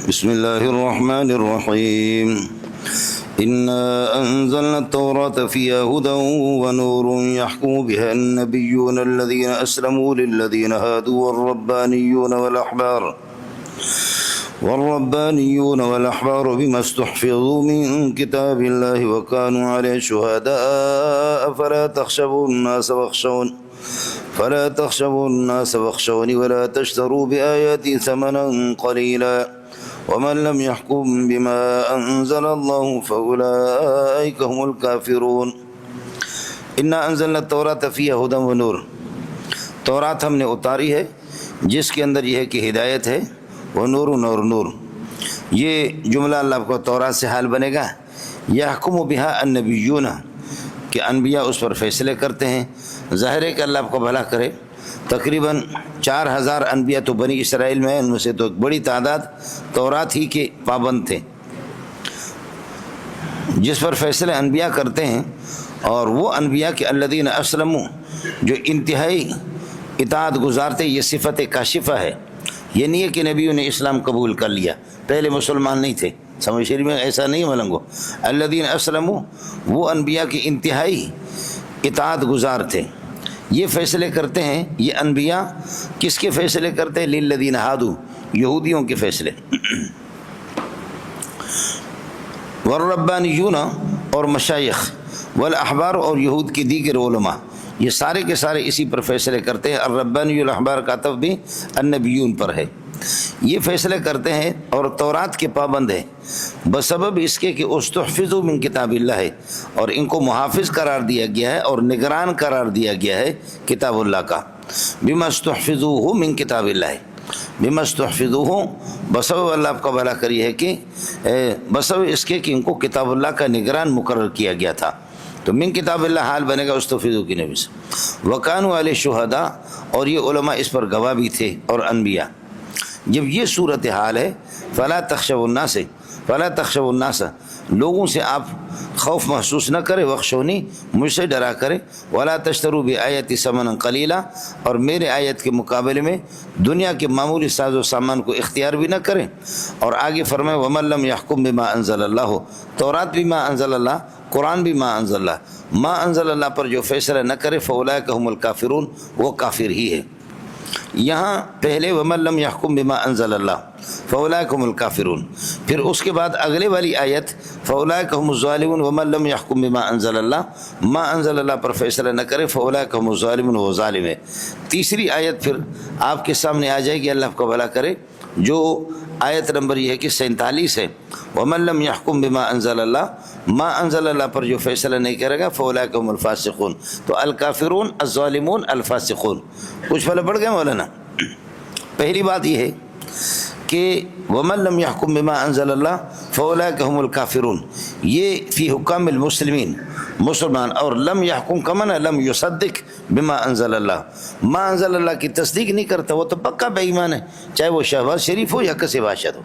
بسم الله الرحمن الرحيم إنا أنزلنا التوراة فيها هدى ونور يحكم بها النبيون الذين أسلموا للذين هادوا والربانيون والأحبار بما استحفظوا من كتاب الله وكانوا عليه شهداء فلا تخشوا الناس واخشوني ولا تشتروا بآياتي ثمنا قليلا ومن لم يحكم بما أنزل الله فأولئك هم الكافرون إنا أنزلنا التوراة فيها هدى ونور. تورات ہم نے اتاری ہے جس کے اندر یہ ہے کہ ہدایت ہے، وہ نور نور. یہ جملہ اللہ کو تورات سے حال بنے گا. یحکم بہا النبیون، کہ انبیاء اس پر فیصلے کرتے ہیں. ظاہر ہے کہ اللہ آپ کو بھلا کرے، تقریباً 4000 انبیاء تو بنی اسرائیل میں ہیں، ان میں سے تو ایک بڑی تعداد تورات ہی کے پابند تھے، جس پر فیصلے انبیاء کرتے ہیں. اور وہ انبیاء کے الذین اسلموا، جو انتہائی اطاعت گزارتے. یہ صفت کاشفہ ہے. یہ نہیں ہے کہ نبیوں نے اسلام قبول کر لیا، پہلے مسلمان نہیں تھے. سمجھ شریف میں ایسا نہیں ملنگو. الذین اسلموا، وہ انبیاء کی انتہائی اطاعت گزار تھے. یہ فیصلے کرتے ہیں. یہ انبیاء کس کے فیصلے کرتے ہیں؟ للذین ہادوا، یہودیوں کے فیصلے. والربانیون، اور مشائخ. والاحبار، اور یہود کی دیگر علماء. یہ سارے کے سارے اسی پر فیصلے کرتے ہیں. الربانی والاحبار کا عطف بھی النبیون پر ہے. یہ فیصلے کرتے ہیں اور تورات کے پابند ہیں بسبب اس کے کہ استحفظوا من کتاب اللہ ہے، اور ان کو محافظ قرار دیا گیا ہے اور نگران قرار دیا گیا ہے کتاب اللہ کا. بما استحفظوه من کتاب اللہ، بما استحفظوه، بسبب اللہ آپ کا بھلا کری ہے کہ بسبب اس کے کہ ان کو کتاب اللہ کا نگران مقرر کیا گیا تھا. تو من کتاب اللہ حال بنے گا استحفظوا کی نبی سے. وکانوا علیہ شہداء، اور یہ علماء اس پر گواہ بھی تھے اور انبیاء. جب یہ صورتحال ہے، فلا تخشوا الناس، لوگوں سے آپ خوف محسوس نہ کرے. واخشونی، مجھ سے ڈرا کرے. ولا تشتروا بآیاتی ثمنا قلیلا، اور میرے آیت کے مقابلے میں دنیا کے معمولی ساز و سامان کو اختیار بھی نہ کریں. اور آگے فرمائے ومن لم یحکم بما انزل اللہ، تورات بھی ما انزل اللہ، قرآن بھی ما انزل اللہ. ما انزل اللہ پر جو فیصلہ نہ کرے فاولئک هم الکافرون، وہ کافر ہی ہے. یہاں پہلے ومن لم یحکم بما انزل اللہ فاولئک هم الکافرون، پھر اس کے بعد اگلے والی آیت فاولئک هم الظالمون ومن لم یحکم بما انزل اللہ، ما انزل اللہ پر فیصلہ نہ کرے فاولئک هم الظالمون، وہ ظالم ہے. تیسری آیت پھر آپ کے سامنے آ جائے گی، اللہ آپ کو بھلا کرے، جو آیت نمبر یہ ہے کہ 47 ہے. ومن لم یحکم بما انزل اللہ، ما انزل اللہ پر جو فیصلہ نہیں کرے گا فاولئک هم الفاسقون. تو الکافرون، الظالمون، الفاسقون. کچھ پہلے پڑھ گئے مولانا. پہلی بات یہ ہے کہ ومن لم یحکم بما انزل اللہ فاولئک هم الکافرون، یہ فی حکام المسلمین، مسلمان. اور لم یحکم کا معنی لم یصدق بما انزل اللہ، ما انزل اللہ کی تصدیق نہیں کرتا، وہ تو پکا بے ایمان ہے، چاہے وہ شہباز شریف ہو یا کسی باشد ہو.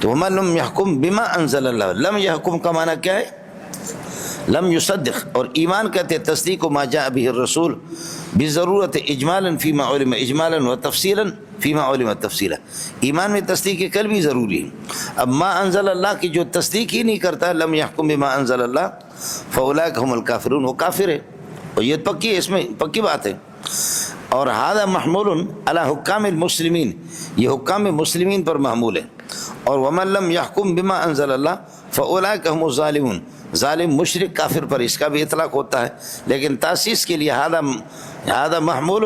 تو ومن لم یحکم بما انزل اللہ، لم یحکم کا معنی کیا ہے؟ لم یصدق. اور ایمان کہتے ہیں تصدیق ما جاء به الرسول بضرورت اجمالا فیما علم اجمالا و تفصیلا فیما علم تفصیلا. ایمان میں تصدیق قلبی ضروری ہے. اب ما انزل اللہ کی جو تصدیق ہی نہیں کرتا، لم یحکم بما انزل اللہ فاولئک هم الکافرون، وہ کافر ہے. اور یہ پکی ہے، اس میں پکی بات ہے. اور ھذا محمول علی حکام المسلمین، یہ حکام مسلمین پر محمول ہے. اور ومن لم یحکم بما انزل اللہ فاولئک هم الظالمون، ظالم، مشرک، کافر پر اس کا بھی اطلاق ہوتا ہے. لیکن تاسیس کے لیے ھذا محمول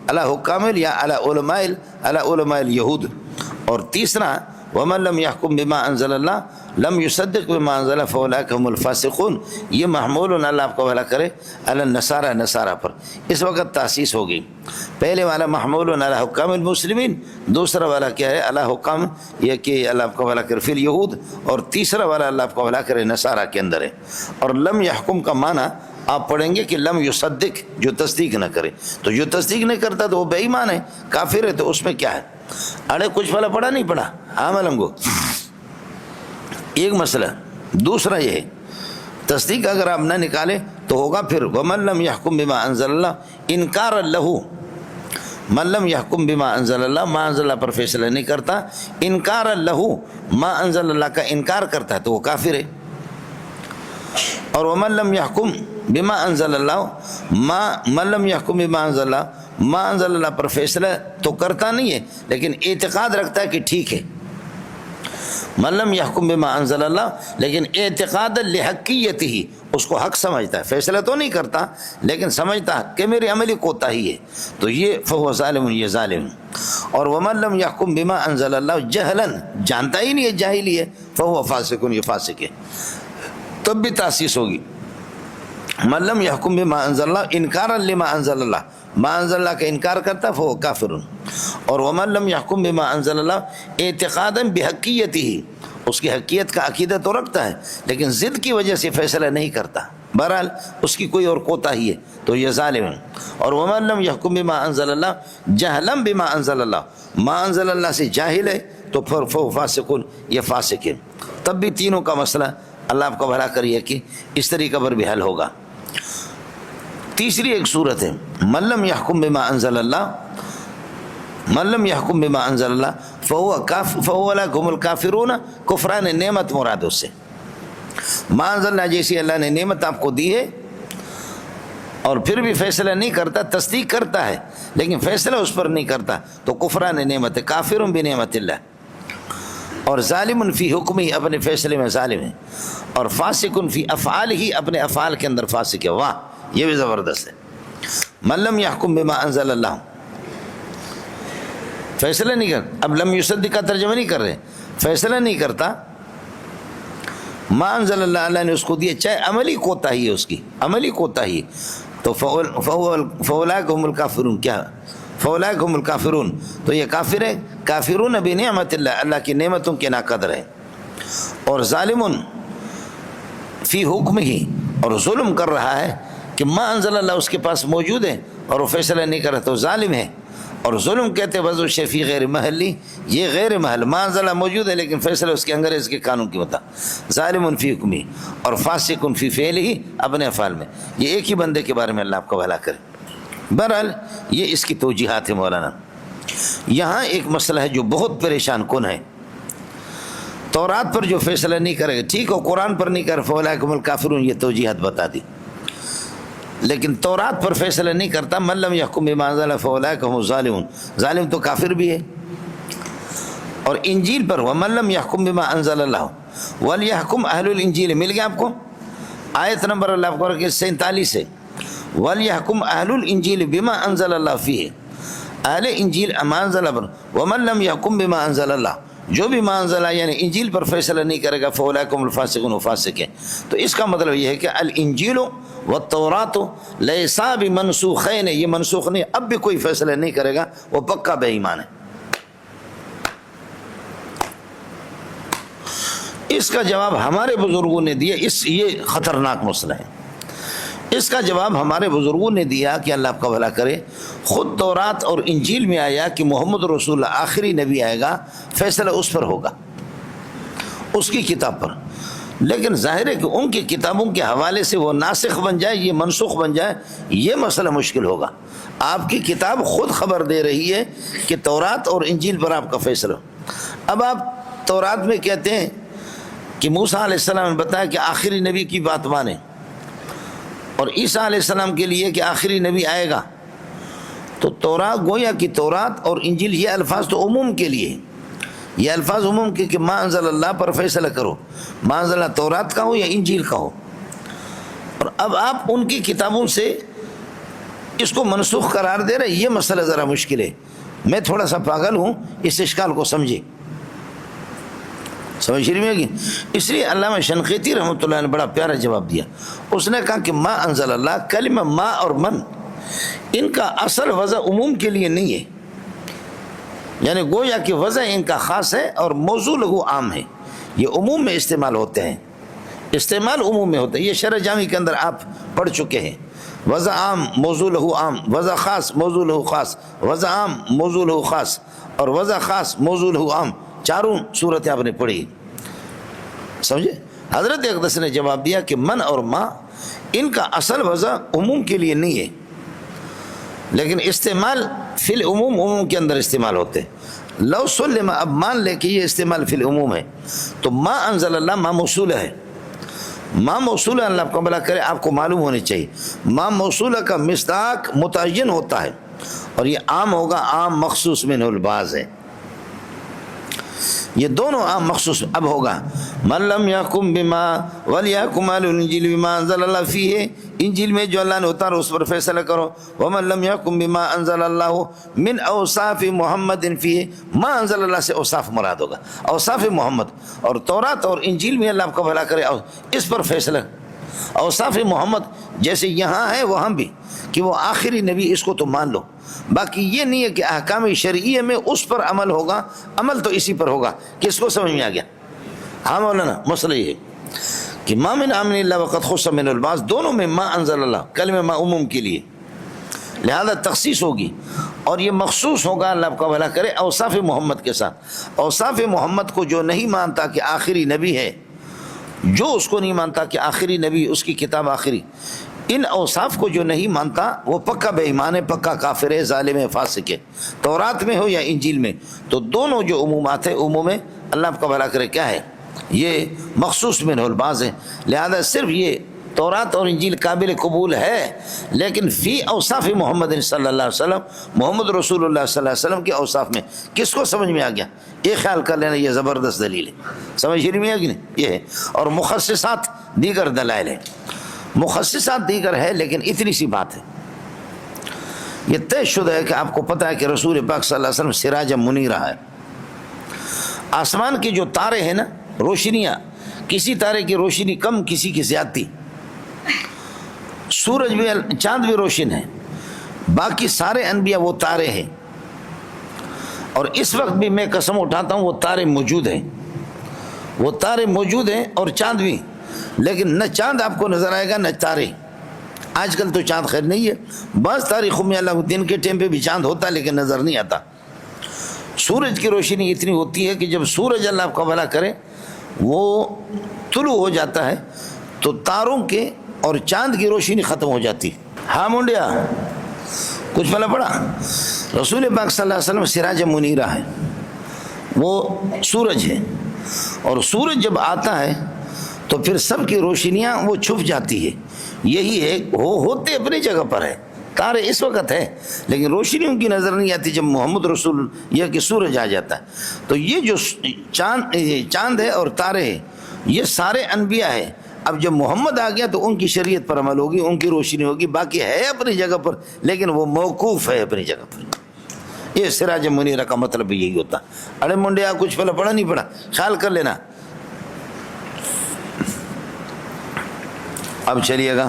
علی حکام یا علی علماء الیہود. اور تیسرا ومن لم یحکم بما انزل اللہ لم یصدق بما انزل فاولئک هم الفاسقون، یہ محمول اللہ آپ کو بھلا کرے علی النصارى، نصارہ پر. اس وقت تاسیس ہوگی. پہلے والا محمول علی حکام المسلمین، دوسرا والا کیا ہے؟ علی حکام، یہ کہ اللہ آپ کو بھلا کرے فی الیہود. اور تیسرا والا اللہ آپ کو بھلا کرے نصارہ کے اندر ہے. اور لم یحکم کا معنی آپ پڑھیں گے کہ لم یصدق، جو تصدیق نہ کرے. تو جو تصدیق نہیں کرتا تو وہ بے ایمان ہے، کافر ہے. تو اس میں کیا ہے؟ ارے کچھ پہلا پڑھا نہیں پڑھا؟ ہاں ملنگو. ایک مسئلہ. دوسرا یہ ہے تصدیق اگر آپ نہ نکالے تو ہوگا پھر ومن لم یحکم بما انزل اللہ انکار لہ من لم یحکم بما انزل اللہ، ما انزل اللہ پر فیصلہ نہیں کرتا، انکار لہو ما انزل اللہ کا انکار کرتا ہے تو وہ کافر ہے۔ اور ومن لم یحکم بما انزل اللہ، من لم یحکم بما انزل اللہ، ما انزل اللہ پر فیصلہ تو کرتا نہیں ہے لیکن اعتقاد رکھتا ہے کہ ٹھیک ہے۔ من لم یحکم بما انزل اللہ، لیکن اعتقاد لحقیت ہی، اس کو حق سمجھتا ہے، فیصلہ تو نہیں کرتا لیکن سمجھتا کہ میری عملی کوتاہی ہے، تو یہ فہو ظالم، یہ ظالم۔ اور ومن لم یحکم بما انزل اللہ جہلا، جانتا ہی نہیں ہے، جاہلی ہے، فہو فاسق، یہ فاسق ہے، تب بھی تاسیس ہوگی۔ من لم یحکم بما انزل اللہ انکارا لما انزل اللہ، ما انزل اللہ کا انکار کرتا فہو کافر۔ اور ومن لم یحکم بما انزل اللہ اعتقادا بحقیتہ، اس کی حقیقت کا عقیدہ تو رکھتا ہے لیکن ضد کی وجہ سے فیصلہ نہیں کرتا، بہرحال اس کی کوئی اور کوتاہی ہے تو یہ ظالم ہے۔ اور ومن لم یحکم بما انزل اللہ جہلا بما انزل اللہ، ما انزل اللہ سے جاہل ہے تو پھر فہو فاسق، یہ فاسق ہے۔ تب بھی تینوں کا مسئلہ اللہ آپ کا بھلا کریے کہ اس طریقہ پر بھی حل ہوگا۔ تیسری ایک صورت ہے من لم یحکم بما انزل اللہ، من لم یحکم بما انزل اللہ فہو لہم الکافرون، کفران نعمت مراد اس سے۔ ما انزل اللہ جیسی اللہ نے نعمت آپ کو دی ہے اور پھر بھی فیصلہ نہیں کرتا، تصدیق کرتا ہے لیکن فیصلہ اس پر نہیں کرتا تو کفران نعمت ہے، کافر بنعمت اللہ۔ اور ظالم فی حکم ہی، اپنے فیصلے میں ظالم ہے، اور فاسق فی افعال ہی، اپنے افعال کے اندر فاسق ہے۔ واہ، یہ بھی زبردست ہے۔ من لم یحکم بما انزل اللہ، فیصلہ نہیں کرتا، اب لم یصدق کا ترجمہ نہیں کر رہے، فیصلہ نہیں کرتا، ما انزل اللہ، اللہ نے اس کو دیا، چاہے عملی کوتاہی ہے، اس کی عملی کوتاہی، تو فاولئک هم الکافرون، کیا فاولئک هم الکافرون، تو یہ کافر ہے، کافرون بنعمت اللہ، اللہ کی نعمتوں کے ناقدر ہے۔ اور ظالم فی حکم ہی، اور ظلم کر رہا ہے کہ ما انزل اللہ اس کے پاس موجود ہے اور وہ فیصلہ نہیں کر رہا تو ظالم ہے۔ اور ظلم کہتے وضع شفیع غیر محلی، یہ غیر محل، ما انزل اللہ موجود ہے لیکن فیصلہ اس کے انگریز کے قانون کی ہوتا۔ ظالم فی حکمی اور فاسق فی فعلہ، اپنے افعال میں۔ یہ ایک ہی بندے کے بارے میں اللہ آپ کا بھلا کرے۔ بہرحال یہ اس کی توجیحات ہے مولانا۔ یہاں ایک مسئلہ ہے جو بہت پریشان کن ہے، تورات پر جو فیصلہ نہیں کرے گا، ٹھیک ہو قرآن پر نہیں کر فاولئک هم الکافرون، یہ توجیحات بتا دی، لیکن تورات پر فیصلہ نہیں کرتا، من لم یحکم بما انزل اللہ فاولئک هم الظالمون، ظالم تو کافر بھی ہے۔ اور انجیل پر ومن لم یحکم بما انزل اللہ ولیحکم اہل الانجیل، مل گیا آپ کو آیت نمبر اللہ کو 47 ہے، ولیحکم اہل الانجیل بما انزل اللہ فیہ، اہل انجیل ما انزل اللہ، ومن لم یحکم بما انزل اللہ، جو بھی ما انزل اللہ یعنی انجیل پر فیصلہ نہیں کرے گا فاولئک هم الفاسقون، وہ فاسق ہے۔ تو اس کا مطلب یہ ہے کہ الانجیل والتورات لیسا بمنسوخین، یہ منسوخ نہیں، اب بھی کوئی فیصلہ نہیں کرے گا، وہ پکا بے ایمان ہے۔ اس کا جواب ہمارے بزرگوں نے دیا، یہ خطرناک مسئلہ ہے، اس کا جواب ہمارے بزرگوں نے دیا کہ اللہ آپ کا بھلا کرے، خود تورات اور انجیل میں آیا کہ محمد رسول اللہ آخری نبی آئے گا، فیصلہ اس پر ہوگا، اس کی کتاب پر، لیکن ظاہر ہے کہ ان کی کتابوں کے حوالے سے وہ ناسخ بن جائے، یہ منسوخ بن جائے، یہ مسئلہ مشکل ہوگا۔ آپ کی کتاب خود خبر دے رہی ہے کہ تورات اور انجیل پر آپ کا فیصلہ۔ اب آپ تورات میں کہتے ہیں کہ موسیٰ علیہ السلام نے بتایا کہ آخری نبی کی بات مانیں، اور عیسیٰ علیہ السلام کے لیے کہ آخری نبی آئے گا، تو تورات گویا کہ تورات اور انجیل یہ الفاظ تو عموم کے لیے، یہ الفاظ عموم کے کہ ما انزل اللہ پر فیصلہ کرو، ما انزل اللہ تورات کا ہو یا انجیل کا ہو، اور اب آپ ان کی کتابوں سے اس کو منسوخ قرار دے رہے، یہ مسئلہ ذرا مشکل ہے۔ میں تھوڑا سا پاگل ہوں، اس اشکال کو سمجھے، سمجھ رہی ہے؟ اس لیے علامہ شنقیطی رحمۃ اللہ نے بڑا پیارا جواب دیا، اس نے کہا کہ ما انزل اللہ، کلمہ ما اور من، ان کا اصل وضع عموم کے لیے نہیں ہے، یعنی گویا کہ وضع ان کا خاص ہے اور موضوع لہو عام ہے، یہ عموم میں استعمال ہوتے ہیں، استعمال عموم میں ہوتا ہے، یہ شرح جامی کے اندر آپ پڑھ چکے ہیں، وضع عام موضوع لہو عام، وضع خاص موضوع لہو خاص، وضع عام موضوع لہو خاص، اور وضع خاص موضوع لہو عام، چاروں صورتیں آپ نے پڑھی، سمجھے؟ حضرت اقدس نے جواب دیا کہ من اور ما ان کا اصل وضع عموم کے لیے نہیں ہے، لیکن استعمال فی العموم عموم کے اندر استعمال ہوتے ہیں. لو سلم، اب مان لے کہ یہ استعمال فی العموم ہے تو ما انزل اللہ ما موصولہ ہے. ما موصولہ اللہ آپ کو بلا کرے آپ کو معلوم ہونی چاہیے. ما موصولہ کا مصداق متعین ہوتا ہے اور یہ عام ہوگا، عام مخصوص منہ البعض ہے. یہ دونوں عام مخصوص اب ہوگا. من لم یحکم بما ولیحکم اہل الانجیل بما انزل اللہ فیہ، انجیل میں جو اللہ نے اتارا اس پر فیصلہ کرو. ومن لم یحکم بما انزل اللہ من اوصاف محمد فیہ، ما انزل اللہ سے اوصاف مراد ہوگا، اوصاف محمد. اور تورات اور انجیل میں اللہ آپ کا بھلا کرے اس پر فیصلہ. اوصاف محمد جیسے یہاں ہے وہاں بھی کہ وہ آخری نبی، اس کو تو مان لو. باقی یہ نہیں ہے کہ احکام شرعیہ میں اس پر عمل ہوگا، عمل تو اسی پر ہوگا. کس کو سمجھ میں آ گیا؟ ہاں مولانا، مسئلہ یہ ہے کہ ما من امن اللہ وقد خص من البعض، دونوں میں ما انزل اللہ کلمہ ما عموم کے لیے، لہذا تخصیص ہوگی اور یہ مخصوص ہوگا اللہ آپ کا بھلا کرے اوصاف محمد کے ساتھ. اوصاف محمد کو جو نہیں مانتا کہ آخری نبی ہے، جو اس کو نہیں مانتا کہ آخری نبی، اس کی کتاب آخری، ان اوصاف کو جو نہیں مانتا وہ پکا بے ایمان ہے، پکا کافر ہے، ظالم ہے، فاسق ہے، تورات میں ہو یا انجیل میں. تو دونوں جو عمومات ہیں، عموم اللہ آپ کا بھلا کرے کیا ہے، یہ مخصوص منہ البعض ہے. لہذا صرف یہ تورات اور انجیل قابل قبول ہے، لیکن فی اوصاف محمد صلی اللہ علیہ وسلم، محمد رسول اللہ صلی اللہ علیہ وسلم کے اوصاف میں. کس کو سمجھ میں آ گیا؟ یہ خیال کر لینا، یہ زبردست دلیل ہے. سمجھ میں آ گئی نہیں؟ یہ ہے. اور مخصصات دیگر دلائل ہیں، مخصصات دیگر ہے، لیکن اتنی سی بات ہے، یہ طے شدہ ہے کہ آپ کو پتہ ہے کہ رسول پاک صلی اللہ علیہ وسلم سراج منیرہ ہے. آسمان کے جو تارے ہیں نا، روشنیاں، کسی تارے کی روشنی کم، کسی کی زیادتی. سورج بھی، چاند بھی روشن ہے، باقی سارے انبیاء وہ تارے ہیں. اور اس وقت بھی میں قسم اٹھاتا ہوں وہ تارے موجود ہیں، وہ تارے موجود ہیں اور چاند بھی، لیکن نہ چاند آپ کو نظر آئے گا نہ تارے. آج کل تو چاند خیر نہیں ہے، بعض تاریخوں میں اللہ دن کے ٹائم پہ بھی چاند ہوتا ہے لیکن نظر نہیں آتا. سورج کی روشنی اتنی ہوتی ہے کہ جب سورج اللہ آپ کا بھلا کرے وہ طلوع ہو جاتا ہے تو تاروں کے اور چاند کی روشنی ختم ہو جاتی. ہاں منڈیا کچھ پلا پڑا؟ رسول پاک صلی اللہ علیہ وسلم سراج منیرہ ہے، وہ سورج ہے، اور سورج جب آتا ہے تو پھر سب کی روشنیاں وہ چھپ جاتی ہے. یہی ہے، ہوتے اپنی جگہ پر ہے، تارے اس وقت ہے لیکن روشنی ان کی نظر نہیں آتی جب محمد رسول یہ کہ سورج آ جاتا ہے. تو یہ جو چاند ہے اور تارے ہیں یہ سارے انبیاء ہیں. اب جب محمد آ گیا تو ان کی شریعت پر عمل ہوگی، ان کی روشنی ہوگی. باقی ہے اپنی جگہ پر لیکن وہ موقوف ہے اپنی جگہ پر. یہ سراج منیرہ کا مطلب یہی ہوتا. ارے منڈیا کچھ پہلے پڑھا نہیں پڑھا، خیال کر لینا. اب چلیے گا،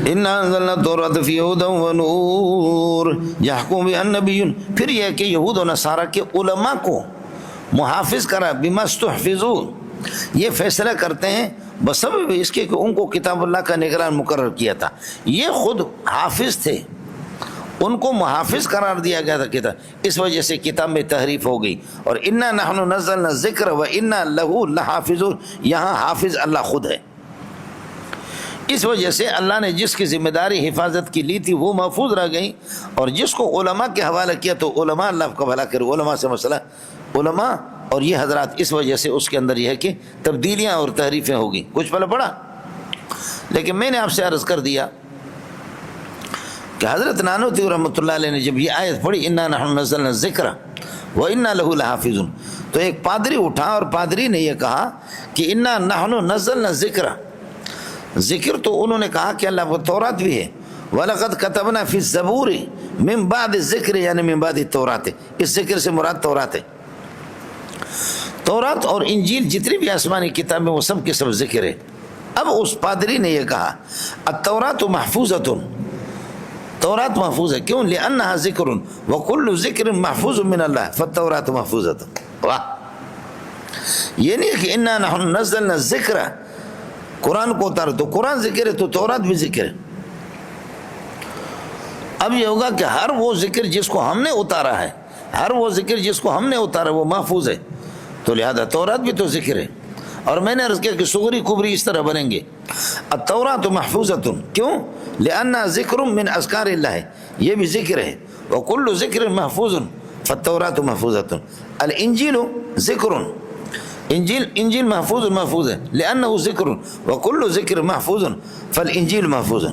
اِنَّا أَنزَلْنَا التَّوْرَاةَ فِيهَا هُدًى وَنُورٌ يَحْكُمُ بِهَا النَّبِيُّونَ. پھر یہ کہ یہود و نصارہ کے علماء کو محافظ کرا، بِمَا اسْتُحْفِظُوا، یہ فیصلہ کرتے ہیں بسبب اس کے کہ ان کو کتاب اللہ کا نگران مقرر کیا تھا. یہ خود حافظ تھے، ان کو محافظ قرار دیا گیا تھا کتاب، اس وجہ سے کتاب میں تحریف ہو گئی. اور اِنَّا نَحْنُ نَزَّلْنَا الذِّكْرَ وَإِنَّا لَهُ لَحَافِظُونَ، یہاں حافظ اللہ خود ہے. اس وجہ سے اللہ نے جس کی ذمہ داری حفاظت کی لی تھی وہ محفوظ رہ گئی، اور جس کو علماء کے حوالہ کیا تو علماء اللہ کا بھلا کرے، علماء سے مسئلہ، علماء اور یہ حضرات. اس وجہ سے اس کے اندر یہ ہے کہ تبدیلیاں اور تحریفیں ہوگی. کچھ پہلے پڑھا، لیکن میں نے آپ سے عرض کر دیا کہ حضرت نانوتوی رحمۃ اللہ علیہ نے جب یہ آیت پڑھی اِنَّا نَحْنُ نَزَّلْنَا الذِّكْرَ وَإِنَّا لَهُ لَحَافِظُونَ، تو ایک پادری اٹھا اور پادری نے یہ کہا کہ اِنَّا نَحْنُ نَزَّلْنَا الذِّكْرَ، ذکر تو انہوں نے کہا کہ اللہ کو تورات بھی ہے، وَلَقَدْ كَتَبْنَا فِي الزَّبُورِ مِن بَعْدِ الذِّكْرِ، یعنی من بعد التورات، اس ذکر سے مراد تورات ہے. تورات اور انجیل جتنی بھی آسمانی کتابیں وہ سب کے سب ذکر ہے. اب اس پادری نے یہ کہا التورات محفوظۃ، تورات محفوظ ہے، کیوں؟ لأنها ذکر وکل ذکر محفوظ من اللہ فالتورات محفوظۃ. واہ، یہ نہیں کہ انا نحن نزلنا الذکر، قرآن کو اتارو تو قرآن ذکر ہے تو تورات بھی ذکر ہے. اب یہ ہوگا کہ ہر وہ ذکر جس کو ہم نے اتارا ہے، ہر وہ ذکر جس کو ہم نے اتارا وہ محفوظ ہے، تو لہذا تورات بھی تو ذکر ہے اور میں نے عرض کیا کہ صغری کبری اس طرح بنیں گے. التوراۃ محفوظۃ، کیوں؟ لأنها ذکر من اذکار اللہ، یہ بھی ذکر ہے. وکل ذکر محفوظ فالتوراۃ محفوظۃ. الانجیل ذکر، انجیل محفوظ ہے لأنه ذکر، وکل ذکر محفوظ فالانجیل محفوظ.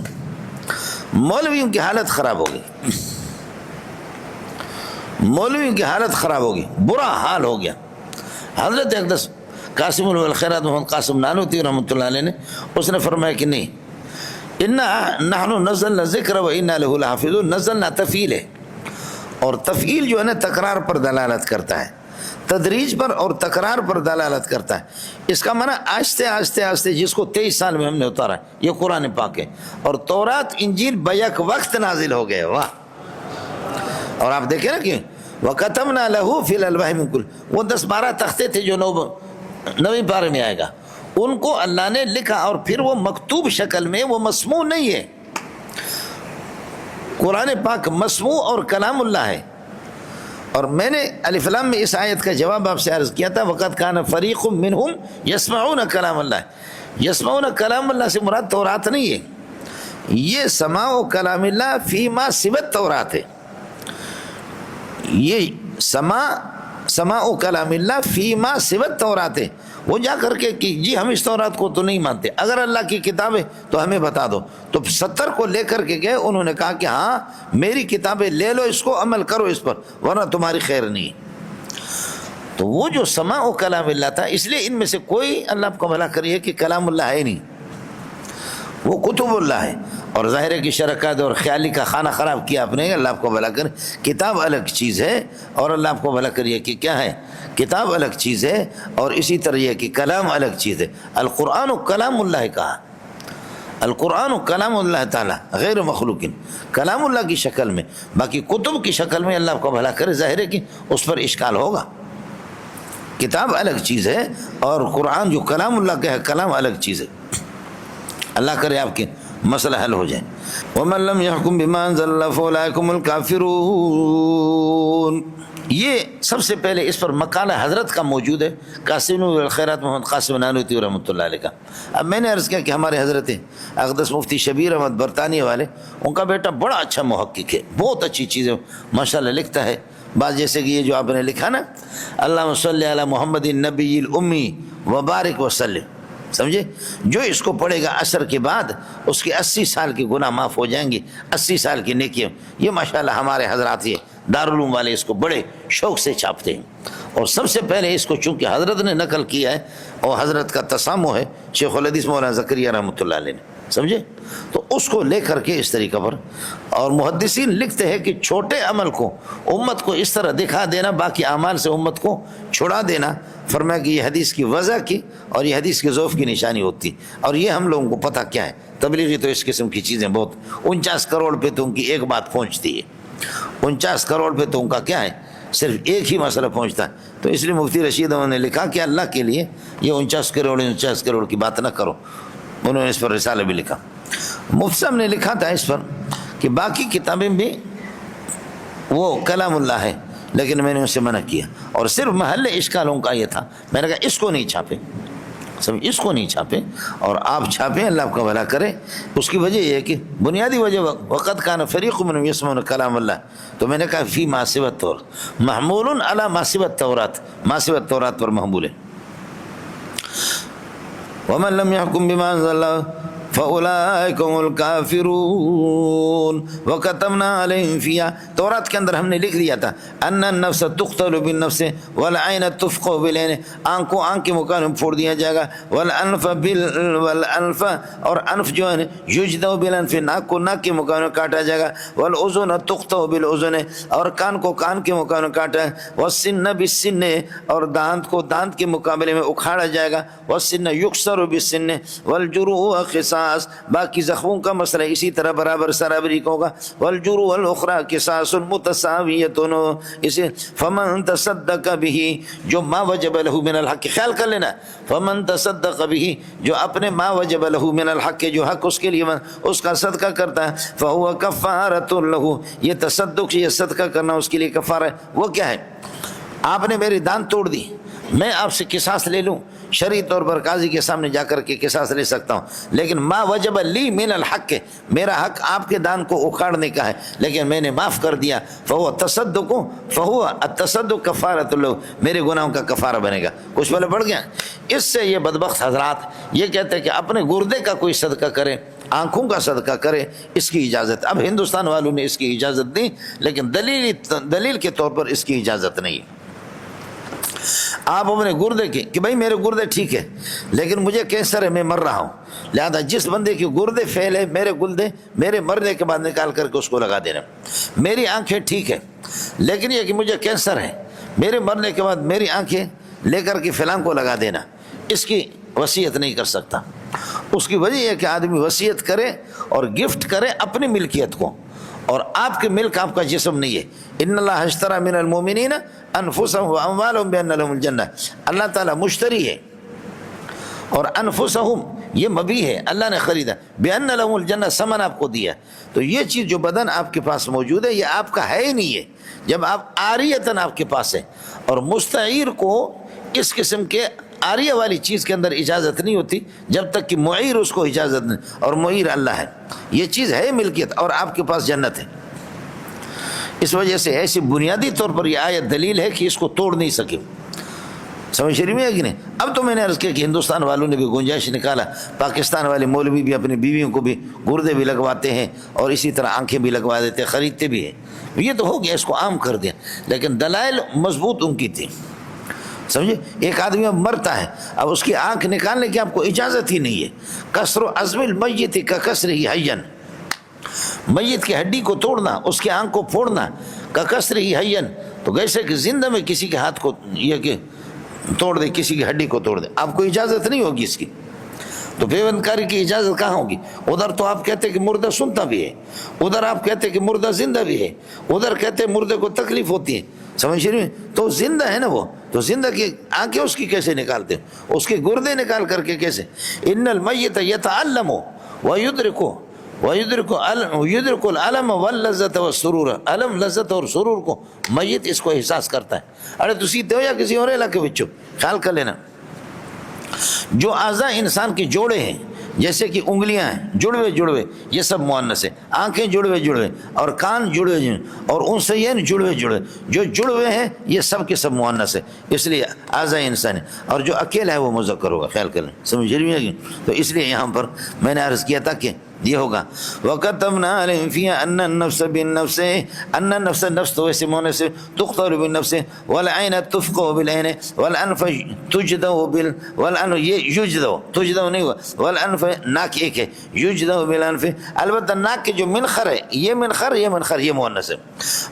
مولویوں کی حالت خراب ہوگی، مولویوں کی حالت خراب ہوگی، برا حال ہو گیا. حضرت اقدس قاسم الخیرات محمد قاسم نانوتی رحمۃ اللہ علیہ نے، اس نے فرمایا کہ نہیں، نحن نزلنا ذکر و انا لہ لحافظون. نزلنا تفعیل ہے، اور تفعیل جو ہے نا تکرار پر دلالت کرتا ہے، تدریج پر اور تکرار پر دلالت کرتا ہے. اس کا معنی آہستہ آہستہ آہستہ، جس کو 23 سال میں ہم نے اتارا، یہ قرآن پاک ہے. اور تورات انجیل بیک وقت نازل ہو گئے. واہ! اور آپ دیکھیں نا کہ وَكَتَبْنَا لَهُ فِي الْأَلْوَاحِ مِنْ كُلٍّ، وہ 10-12 تختے تھے جو 9ویں پارے میں آئے گا، ان کو اللہ نے لکھا، اور پھر وہ مکتوب شکل میں، وہ مسموع نہیں ہے. قرآن پاک مسموع اور کلام اللہ ہے. اور میں نے الف لام میں اس آیت کا جواب آپ سے عرض کیا تھا، وَقَدْ كَانَ فَرِيقٌ مِّنْهُمْ يَسْمَعُونَ كَلَامَ اللَّهِ. يَسْمَعُونَ كَلَامَ اللَّهِ سے مراد تورات نہیں ہے، یہ سماع کلام اللہ فیما سوى التورات ہے. یہ سماع کلام اللہ فیما سوى التورات ہے. وہ جا کر کے کہ جی ہم اس تورات کو تو نہیں مانتے، اگر اللہ کی کتاب ہے تو ہمیں بتا دو. تو 70 کو لے کر کے گئے، انہوں نے کہا کہ ہاں میری کتابیں لے لو، اس کو عمل کرو اس پر، ورنہ تمہاری خیر نہیں. تو وہ جو سماع کلام اللہ تھا، اس لیے ان میں سے کوئی، اللہ آپ کو بھلا کریے، کہ کلام اللہ ہے نہیں، وہ کتب اللہ ہے. اور ظاہر ہے کہ شرکات اور خیالی کا خانہ خراب کیا آپ نے. اللہ آپ کو بھلا کرے، کتاب الگ چیز ہے، اور اللہ آپ کو بھلا کریے کہ کیا ہے، کتاب الگ چیز ہے، اور اسی طرح یہ کہ کلام الگ چیز ہے. القرآن کلام اللہ کہا، القرآن کلام اللہ تعالیٰ غیر مخلوق، کلام اللہ کی شکل میں. باقی کتب کی شکل میں اللہ آپ کو بھلا کرے، ظاہر ہے کہ اس پر اشکال ہوگا. کتاب الگ چیز ہے، اور قرآن جو کلام اللہ کا ہے، کلام الگ چیز ہے. اللہ کرے آپ کے مسئلہ حل ہو جائے. وَمَن لَّمْ يَحْكُم بِمَا أَنزَلَ اللَّهُ فَأُولَٰئِكَ هُمُ الْكَافِرُونَ. یہ سب سے پہلے اس پر مقالہ حضرت کا موجود ہے، قاسم الخیرات محمد قاسم نانوتی رحمۃ اللہ علیہ کا. اب میں نے عرض کیا کہ ہمارے حضرت اقدس مفتی شبیر احمد برطانیہ والے، ان کا بیٹا بڑا اچھا محقق ہے، بہت اچھی چیزیں ماشاءاللہ لکھتا ہے. بعض جیسے کہ یہ جو آپ نے لکھا نا، اللہم صلی علی محمد النبی الامی وبارک وسلم، سمجھے؟ جو اس کو پڑھے گا عصر کے بعد، اس کے 80 سال کے گناہ معاف ہو جائیں گے، 80 سال کی نیکیاں. یہ ماشاءاللہ ہمارے حضرات، یہ دارالعلوم والے اس کو بڑے شوق سے چھاپتے ہیں. اور سب سے پہلے اس کو چونکہ حضرت نے نقل کیا ہے، اور حضرت کا تسامح ہے شیخ الحدیث مولانا زکریا رحمۃ اللہ علیہ نے، سمجھے؟ تو اس کو لے کر کے اس طریقہ پر. اور محدثین لکھتے ہیں کہ چھوٹے عمل کو امت کو اس طرح دکھا دینا، باقی اعمال سے امت کو چھڑا دینا. فرمایا کہ یہ حدیث کی وضع کی اور یہ حدیث کے ذوف کی نشانی ہوتی. اور یہ ہم لوگوں کو پتہ کیا ہے، تبلیغی تو اس قسم کی چیزیں بہت، 49 کروڑ پہ تو ان کی ایک بات پہنچتی ہے، 49 کروڑ پہ تو ان کا کیا ہے، صرف ایک ہی مسئلہ پہنچتا ہے. تو اس لیے مفتی رشید احمد نے لکھا کہ اللہ کے لیے یہ 49 کروڑ کی بات نہ کرو. انہوں نے اس پر رسالہ بھی لکھا. مفتی صاحب نے لکھا تھا اس پر کہ باقی کتابیں بھی وہ کلام اللہ ہے، لیکن میں نے اسے منع کیا. اور صرف محل اشکالوں کا یہ تھا، میں نے کہا اس کو نہیں چھاپے، سمجھ، اس کو نہیں چھاپے، اور آپ چھاپیں، اللہ آپ کا بھلا کرے. اس کی وجہ یہ ہے کہ بنیادی وجہ وقت کان فریق من یسمعون کلام اللہ، تو میں نے کہا فی ما سوى التوراۃ محمول علی ما سوى التوراۃ، ما سوى التوراۃ پر محمول ہے. ومن لم يحكم بما انزل الله فَأُولَٰئِكَ هُمُ الْكَافِرُونَ وَكَتَبْنَا عَلَيْهِمْ فِيهَا. تورات کے اندر ہم نے لکھ دیا تھا أَنَّ النَّفْسَ تُقْتَلُ بِالنَّفْسِ وَالْعَيْنَ تُفْقَعُ بِالْعَيْنِ، آنکھ کو آنکھ کے مقابلے میں پھوڑ دیا جائے گا. وَالْأَنْفَ اور انف جو ہے يُجْدَوْ بِالْأَنْفِ، ناک کو ناک کے مقابلے میں کاٹا جائے گا. وَالْأُذُنَ تُقْطَعُ بِالْأُذُنِ اور کان کو کان کے مقابلے میں کاٹا ہے. وَالسِّنَّ بِالسِّنِّ اور دانت کو دانت کے مقابلے میں اکھاڑا جائے گا. وَالسِّنَّ يُكْسَرُ بِالسِّنِّ وَالْجُرُوحُ قِصَاص، باقی زخموں کا مسئلہ اسی طرح برابر برابری کا ہوگا. والجروح الاخرى قصاص متساویۃ، اسے فمن تصدق به، جو ما وجب له من الحق، خیال کر لینا، فمن تصدق به، جو اپنے ما وجب له من الحق، جو حق اس کے لیے اس کا صدقہ کرتا ہے، فهو کفارۃ له، یہ تصدق، یہ صدقہ کرنا اس کے لیے کفارہ ہے. وہ کیا ہے؟ آپ نے میری دانت توڑ دی، میں آپ سے قصاص لے لوں، شرعی طور پر قاضی کے سامنے جا کر کے قصاص لے سکتا ہوں، لیکن ما وجب لی من الحق، میرا حق آپ کے دان کو اکھاڑنے کا ہے لیکن میں نے معاف کر دیا، فہو تصدق، فہو التصدق کفارۃ له، میرے گناہوں کا کفارہ بنے گا۔ کچھ پہلے پڑھ گیا۔ اس سے یہ بدبخت حضرات یہ کہتے ہیں کہ اپنے گردے کا کوئی صدقہ کرے، آنکھوں کا صدقہ کرے، اس کی اجازت، اب ہندوستان والوں نے اس کی اجازت دی لیکن دلیل کے طور پر اس کی اجازت نہیں ہے۔ آپ اپنے گردے کی کہ بھائی میرے گردے ٹھیک ہے لیکن مجھے کینسر ہے، میں مر رہا ہوں، لہذا جس بندے کے گردے فیل ہے میرے گردے میرے مرنے کے بعد نکال کر کے اس کو لگا دینا۔ میری آنکھیں ٹھیک ہے لیکن یہ کہ مجھے کینسر ہے، میرے مرنے کے بعد میری آنکھیں لے کر کے فلاں کو لگا دینا، اس کی وصیت نہیں کر سکتا۔ اس کی وجہ یہ ہے کہ آدمی وصیت کرے اور گفٹ کرے اپنی ملکیت کو، اور آپ کی ملک آپ کا جسم نہیں ہے۔ ان اللہ اشتری من المؤمنین انفسهم واموالهم بان لهم الجنہ، اللہ تعالیٰ مشتری ہے اور انفسهم یہ مبیع ہے، اللہ نے خریدا، بان لهم الجنہ ثمن آپ کو دیا، تو یہ چیز جو بدن آپ کے پاس موجود ہے یہ آپ کا ہے ہی نہیں ہے، جب آپ عاریتاً آپ کے پاس ہے، اور مستعیر کو اس قسم کے عاریہ والی چیز کے اندر اجازت نہیں ہوتی جب تک کہ معیر اس کو اجازت نہیں، اور معیر اللہ ہے، یہ چیز ہے ملکیت اور آپ کے پاس جنت ہے۔ اس وجہ سے ایسی بنیادی طور پر یہ آیت دلیل ہے کہ اس کو توڑ نہیں سکے۔ سمجھ رہی ہے کہ نہیں؟ اب تو میں نے عرض کیا کہ ہندوستان والوں نے بھی گنجائش نکالا، پاکستان والے مولوی بھی اپنی بیویوں کو بھی گردے بھی لگواتے ہیں اور اسی طرح آنکھیں بھی لگوا دیتے ہیں، خریدتے بھی ہیں، یہ تو ہو گیا، اس کو عام کر دیا، لیکن دلائل مضبوط ان کی تھی۔ سمجھے؟ ایک آدمی اب مرتا ہے، اب اس کی آنکھ نکالنے کی آپ کو اجازت ہی نہیں ہے۔ کسر عظم المیت کا کسر ہی حین، میت کی ہڈی کو توڑنا، اس کے آنکھ کو پھوڑنا، کا کسر ہی حین، تو جیسے کہ زندہ میں کسی کے ہاتھ کو یہ کہ توڑ دے، کسی کی ہڈی کو توڑ دے، آپ کو اجازت نہیں ہوگی اس کی، تو پیوندکاری کی اجازت کہاں ہوگی؟ ادھر تو آپ کہتے کہ مردہ سنتا بھی ہے، ادھر آپ کہتے کہ مردہ زندہ بھی ہے، ادھر کہتے مردے کو تکلیف ہوتی ہے، سمجھ رہے ہیں؟ تو زندہ ہے نا وہ، تو زندہ کی آنکھیں اس کی کیسے نکالتے ہیں؟ اس کے گردے نکال کر کے کیسے؟ ان المیت یتعلم ویدرک الالم واللذت والسرور، علم، لذت اور سرور کو میت اس کو احساس کرتا ہے۔ ارے تسی تو یا کسی اور علاقے بچو خیال کر لینا، جو اعضاء انسان کے جوڑے ہیں جیسے کہ انگلیاں ہیں، جڑوے یہ سب مؤنث ہے، آنکھیں جڑوے اور کان جڑوے اور انثیین جڑوے جو جڑوے ہیں یہ سب کے سب مؤنث ہے، اس لیے اعضاء انسان ہے، اور جو اکیلا ہے وہ مذکر ہوگا، خیال کر لیں، سمجھ رہی ہے؟ تو اس لیے یہاں پر میں نے عرض کیا تھا کہ یہ ہوگا وَكَتَبْنَا عَلَيْهِمْ فِيهَا أَنَّ النَّفْسَ بِالنَّفْسِ، أَنَّ النَّفْسَ نفس تو ایسے مونے سے تُقْتَلُ بِالنَّفْسِ وَالْعَيْنَ تُفْقَوْ بِالْعَيْنِ وَالْأَنْفَ تُجْدَوْ وَالْأَنْفَ یہ تُجْدَوْ نہیں ہوا، وَالْأَنْفَ ناک ایک ہے، يُجْدَوْ بِالْأَنْفِ، البتہ ناک کے جو منخر ہے یہ منخر یہ مؤنث ہے،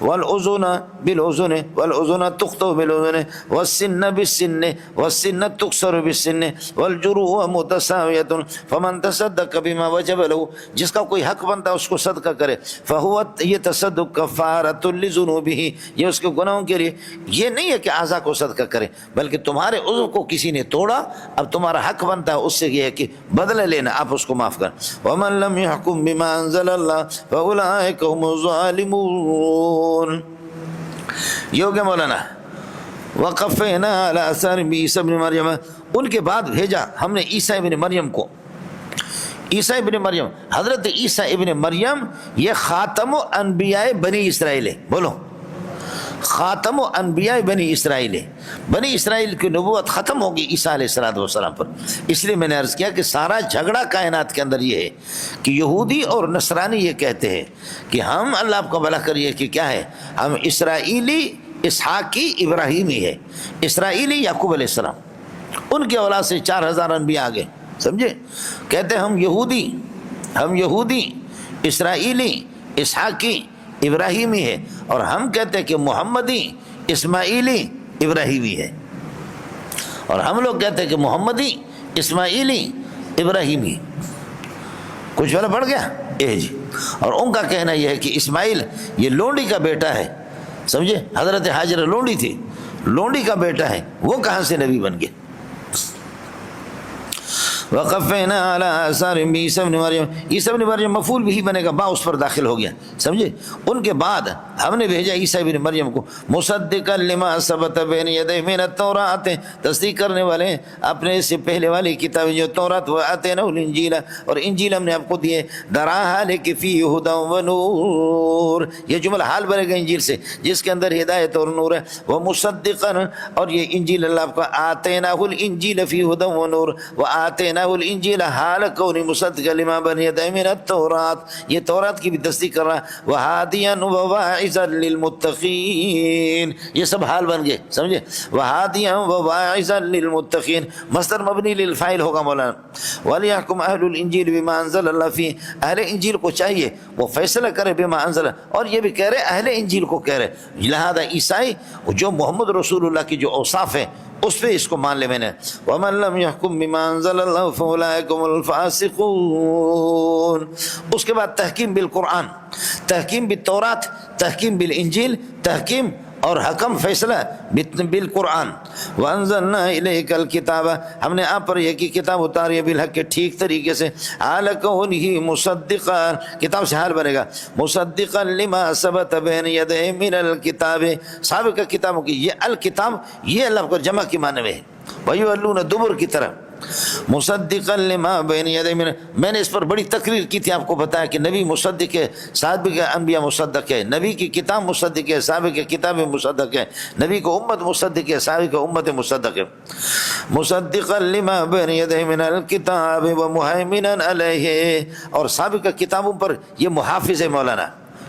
وَالْأُذُنَ بِالْأُذُنِ وَالْأُذُنَ تُقْطَعُ بِالْأُذُنِ وَالسِّنَّ بِالسِّنِّ وَالسِّنَّ تُكْسَرُ بِالسِّنِّ وَالْجُرُوحُ مُتَسَاوِيَةٌ فَمَنْ تَصَدَّقَ بِمَا وَجَبَ لَهُ، جس کا کوئی حق بنتا ہے اس کو صدقہ کرے، فَهُوَ یہ تصدق کفارۃ لذنوبہ، یہ اس کے گناہوں کے لیے، یہ نہیں ہے کہ اعضاء کو صدقہ کرے بلکہ تمہارے عضو کو کسی نے توڑا، اب تمہارا حق بنتا ہے اس سے یہ ہے کہ بدلہ لینا، آپ اس کو معاف کریں۔ وَمَن لَّمْ يَحْكُم بِمَا أَنزَلَ اللَّهُ فَأُولَٰئِكَ هُمُ الظَّالِمُونَ۔ یہ ہو گیا مولانا۔ وَقَفَّيْنَا عَلَىٰ آثَارِ عِیسیٰ ابن مریم، ان کے بعد بھیجا ہم نے عیسیٰ ابن مریم کو، عیسیٰ ابن مریم، حضرت عیسیٰ ابن مریم یہ خاتم انبیاء بنی اسرائیل ہے، بولو خاتم انبیاء بنی اسرائیل ہے، بنی اسرائیل کی نبوت ختم ہوگی عیسیٰ علیہ السلام پر۔ اس لیے میں نے عرض کیا کہ سارا جھگڑا کائنات کے اندر یہ ہے کہ یہودی اور نصرانی یہ کہتے ہیں کہ ہم، اللہ آپ کا بھلا کریے، کہ کیا ہے، ہم اسرائیلی اسحاقی ابراہیمی ہے، اسرائیلی یعقوب علیہ السلام، ان کے اولاد سے 4000 انبیاء آگے، سمجھے؟ کہتے ہیں ہم یہودی اسرائیلی اسحاقی ابراہیمی ہے، اور ہم کہتے ہیں کہ محمدی اسماعیلی ابراہیمی ہے، اور ہم لوگ کہتے ہیں کہ محمدی اسماعیلی ابراہیمی۔ کچھ والا پڑ گیا جی۔ اور ان کا کہنا یہ ہے کہ اسماعیل یہ لونڈی کا بیٹا ہے، سمجھے؟ حضرت حاجر لونڈی تھی، لونڈی کا بیٹا ہے، وہ کہاں سے نبی بن گئے؟ وقفینا علی آثار عیسی ابن مریم، عیسی ابن مریم مفعول بھی بنے گا، با اس پر داخل ہو گیا، سمجھے؟ ان کے بعد ہم نے بھیجا عیسی ابن مریم کو مصدقا لما ثبت بین یدیہ من التوراۃ، تصدیق کرنے والے اپنے سے پہلے والی کتاب جو تورات، وآتیناہ الانجیل، اور انجیل ہم نے آپ کو دیے، دراہا لک فیہ ھدی ونور، یہ جملہ حال بنے گا انجیل سے جس کے اندر ہدایت اور نور ہے، وہ مصدقا، اور یہ انجیل اللہ آپ کا آتیناہ الانجیل فیہ ھدی ونور، وآتیناہ الانجیل حال کون مصدقا لما بین یدیہ من التوراۃ، یہ تورات کی بھی تصدیق کر رہا ہے، وہادیا وواعظا للمتقین، یہ سب حال بن گئے، سمجھے؟ وہادیا وواعظا للمتقین، مصدر مبنی للفاعل ہوگا مولانا۔ ولیحکم اہل الانجیل بما انزل اللہ فیہ، اہل انجیل کو چاہیے وہ فیصلہ کرے بما انزل، اور یہ بھی کہہ رہے اہل انجیل کو کہہ رہے، لہذا عیسائی جو محمد رسول اللہ کی جو اوصاف ہے اس پہ اس کو مان لے میں نے۔ وَمَن لَّمْ يَحْكُم بِمَا أَنزَلَ اللَّهُ فَأُولَٰئِكَ هُمُ الْفَاسِقُونَ۔ اس کے بعد تحکیم بالقرآن، تحکیم بالتورات، تحکیم بالانجیل، تحکیم اور حکم فیصلہ بالقرآن۔ وَأَنزَلْنَا إِلَيْكَ الْكِتَابَ، ہم نے آپ پر یہ کی کتاب اتاری ہے بالحق کے ٹھیک طریقے سے، حَالَ كَوْنِهِ مُصَدِّقًا، کتاب سے حال بنے گا، مُصَدِّقًا لِمَا ثَبَتَ بَيْنَ يَدَيْهِ مِنَ الْكِتَابِ، سابقہ کتابوں کی یہ الکتاب، یہ اللہ کو جمع کی معنی میں ہے، وَيُوَلُّونَ دُبُر کی طرح، مصدقا لما بین یدیہ من، میں نے اس پر بڑی تقریر کی تھی، آپ کو بتایا کہ نبی مصدق ہے، سابق انبیاء مصدق ہے، نبی کی کتاب مصدق ہے، سابق کتاب مصدق ہے، نبی کو امت مصدق ہے، سابق امت مصدق ہے، مصدقا لما بین یدیہ من الکتاب ومہیمنا علیہ، اور سابق کتابوں پر یہ محافظ ہے مولانا،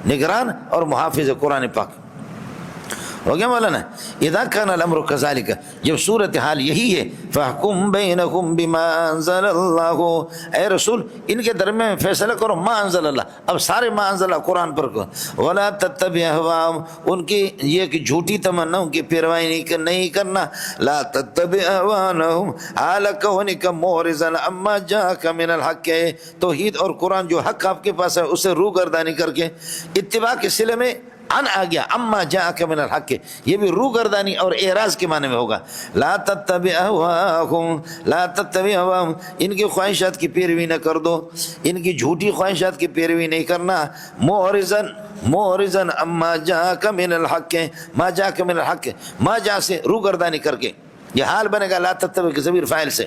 نگران اور محافظ ہے قرآن پاک، ہو گیا مولانا؟ اذا کان الامر کذالک، جب صورتحال یہی ہے، فاحکم بینہم بما انزل اللہ، اے رسول ان کے درمیان فیصلہ کرو ما انزل اللہ، اب سارے ما انزل اللہ قرآن پر کرو، ولا تتبع اہواءہم، ان کی یہ کہ جھوٹی تمناؤں کی پیروی نہیں کرنا، لا تتبع اہواءہم حال کونک معرضا اما جاءک من الحق، توحید اور قرآن جو حق آپ کے پاس ہے اسے روگردانی کر کے، اتباع کے صلے میں ان آ گیا، اما جاءک من الحق، یہ بھی روگردانی اور اعراض کے معنی میں ہوگا، لا تتبع اہواءہم، لا تتبع اہواءہم، ان کی خواہشات کی پیروی نہ کر دو، ان کی جھوٹی خواہشات کی پیروی نہیں کرنا، معرضا اما جاءک من الحق، ما جاءک من الحق، ما جا سے روگردانی کر کے، یہ حال بنے گا لا تتبع کے ضمیر فاعل سے،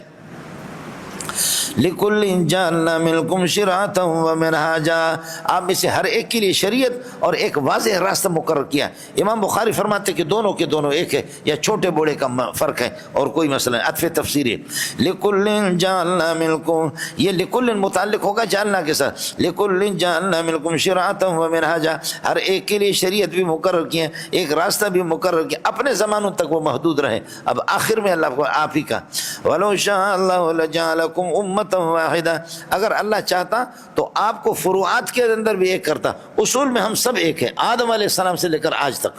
لِكُلٍّ جَعَلْنَا مِنْكُمْ شِرْعَةً وَمِنْهَاجًا، آپ میں سے ہر ایک کے لیے شریعت اور ایک واضح راستہ مقرر کیا۔ امام بخاری فرماتے کہ دونوں کے دونوں ایک ہے یا چھوٹے بوڑھے کا فرق ہے اور کوئی مسئلہ ہے، عطف تفسیری ہے۔ لِكُلٍّ جَعَلْنَا مِنْكُمْ، یہ لِكُلٍّ متعلق ہوگا جعلنا کے ساتھ، لِكُلٍّ جَعَلْنَا مِنْكُمْ شِرْعَةً وَمِنْهَاجًا، ہر ایک کے لیے شریعت بھی مقرر کیا، ایک راستہ بھی مقرر کیا، اپنے زمانوں تک وہ محدود رہے، اب آخر میں اللہ کو آپ ہی کا، وَلَوْ شَاءَ اللَّهُ لَجَعَلَكُمْ أُمَّةً واحدہ، اگر اللہ چاہتا تو آپ کو فروعات کے اندر بھی ایک کرتا، اصول میں ہم سب ایک ہیں، آدم علیہ السلام سے لے کر آج تک۔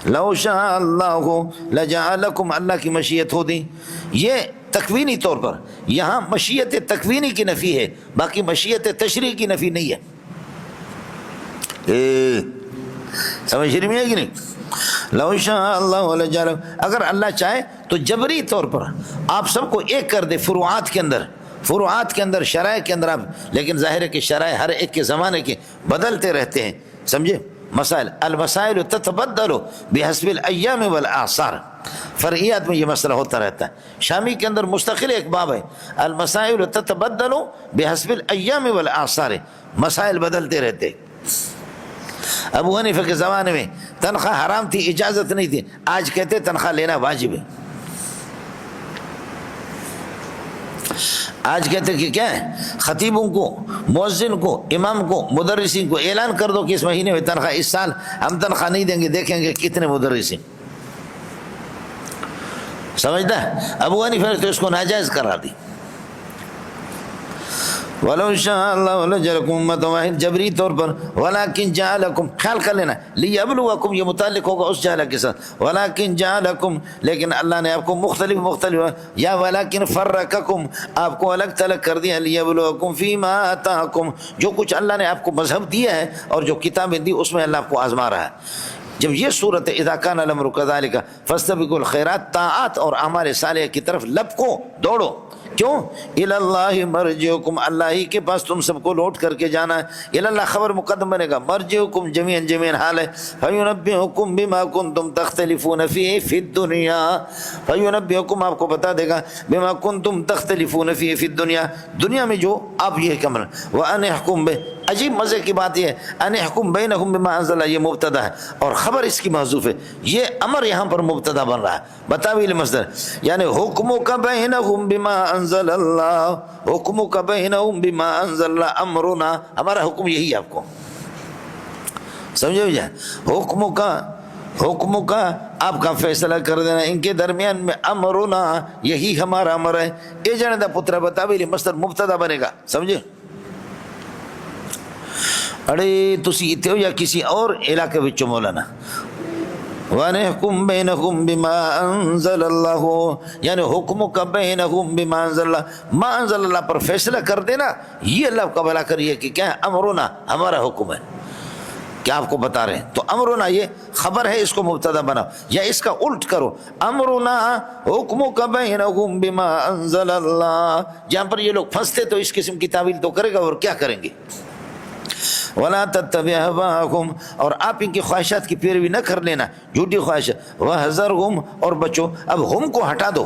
لو شاء اللہ لجعلکم، اللہ کی مشیت ہو دی، یہ تکوینی طور پر یہاں مشیت تکوینی کی نفی ہے، باقی مشیت تشریع کی نفی نہیں ہے، سمجھ میں ہے کہ نہیں؟ لو شاء اللہ لجعلکم، اگر اللہ چاہے تو جبری طور پر آپ سب کو ایک کر دے، فروعات کے اندر، فروعات کے اندر، شرائع کے اندر آپ، لیکن ظاہر ہے کہ شرائع ہر ایک کے زمانے کے بدلتے رہتے ہیں، سمجھے؟ مسائل، المسائل تتبدل بحسب الایام والاعصار، فرعیات میں یہ مسئلہ ہوتا رہتا ہے، شامی کے اندر مستقل ایک باب ہے، المسائل تتبدل بحسب الایام والاعصار، مسائل بدلتے رہتے۔ ابو حنیفہ کے زمانے میں تنخواہ حرام تھی، اجازت نہیں تھی، آج کہتے تنخواہ لینا واجب ہے، آج کہتے کہ کیا ہے، خطیبوں کو، مؤذن کو، امام کو، مدرسین کو اعلان کر دو کہ اس مہینے میں تنخواہ، اس سال ہم تنخواہ نہیں دیں گے، دیکھیں گے کتنے مدرسین، سمجھتا ہے؟ ابو حنیفہ نے تو اس کو ناجائز قرار دی۔ وَلَوْ شَاءَ اللَّهُ لَجَعَلَكُمْ أُمَّةً واحدة، جبری طور پر، وَلَكِنْ جَعَلَكُمْ، خیال کر لینا، لِيَبْلُوَكُمْ، یہ متعلق ہوگا اس جعل کے ساتھ، وَلَكِنْ جَعَلَكُمْ، لیکن اللہ نے آپ کو مختلف یا وَلَكِنْ فَرَّقَكُمْ، آپ کو الگ تلگ کر دیا، لِيَبْلُوَكُمْ فِي مَا آتَاكُمْ، جو کچھ اللہ نے آپ کو مذہب دیا ہے اور جو کتابیں دی اس میں اللہ آپ کو آزما رہا ہے۔ جب یہ صورت اذا کان الامر کذالک فاستبقوا الخیرات، طاعات اور اعمال صالحہ کی طرف لپکو، دوڑو، کیوں؟ الاللہ مرجعکم، اللہ ہی کے پاس تم سب کو لوٹ کر کے جانا ہے. اللہ خبر مقدم بنے گا، مرجعکم جمیعاً حال ہے. فینبئکم بما کنتم تختلفون فیہ فی الدنیا، فینبئکم آپ کو بتا دے گا، بما کنتم تختلفون فیہ فی الدنیا، دنیا میں جو آپ یہ کمر. وان احکم بہ، عجیب مزے کی بات یہ ہے، ان احکم بینہم بما انزل، یہ مبتدا ہے اور خبر اس کی محذوف ہے. یہ امر یہاں پر مبتدا بن رہا ہے، بتاویل مصدر، یعنی حکمک بینہم بما انزل اللہ، حکمک بینہم بما انزل اللہ، امرنا، ہمارا حکم یہی ہے. آپ کو سمجھے ہو جائے، حکم کا آپ کا فیصلہ کر دینا ان کے درمیان میں، امرنا یہی ہمارا امر ہے. اے جانے دا پتر بتاویل مصدر مبتدا بنے گا، سمجھے. اڑے تسی اتنے ہو یا کسی اور علاقے وچوں مولانا، وَنَحْكُمْ بَيْنَهُمْ بِمَا أَنزَلَ اللَّهُ، یعنی حکمک بینہم بما انزل اللہ، ما انزل اللہ پر فیصلہ کر دینا. یہ اللہ کا بھلا کریے کہ کیا ہے، امرنا ہمارا حکم ہے. کیا آپ کو بتا رہے ہیں؟ تو امرنا یہ خبر ہے، اس کو مبتدا بناؤ یا اس کا الٹ کرو، امرنا حکمک بینہم بما انزل اللہ. جہاں پر یہ لوگ پھنستے تو اس قسم کی تعویل تو کرے گا، اور کیا کریں گے. وَلَا تَتَّبِعْ أَهْوَاءَهُمْ، اور آپ ان کی خواہشات کی پیروی نہ کر لینا، جھوٹی خواہشات. وَاحْذَرْهُمْ، اور بچو. اب ہم کو ہٹا دو،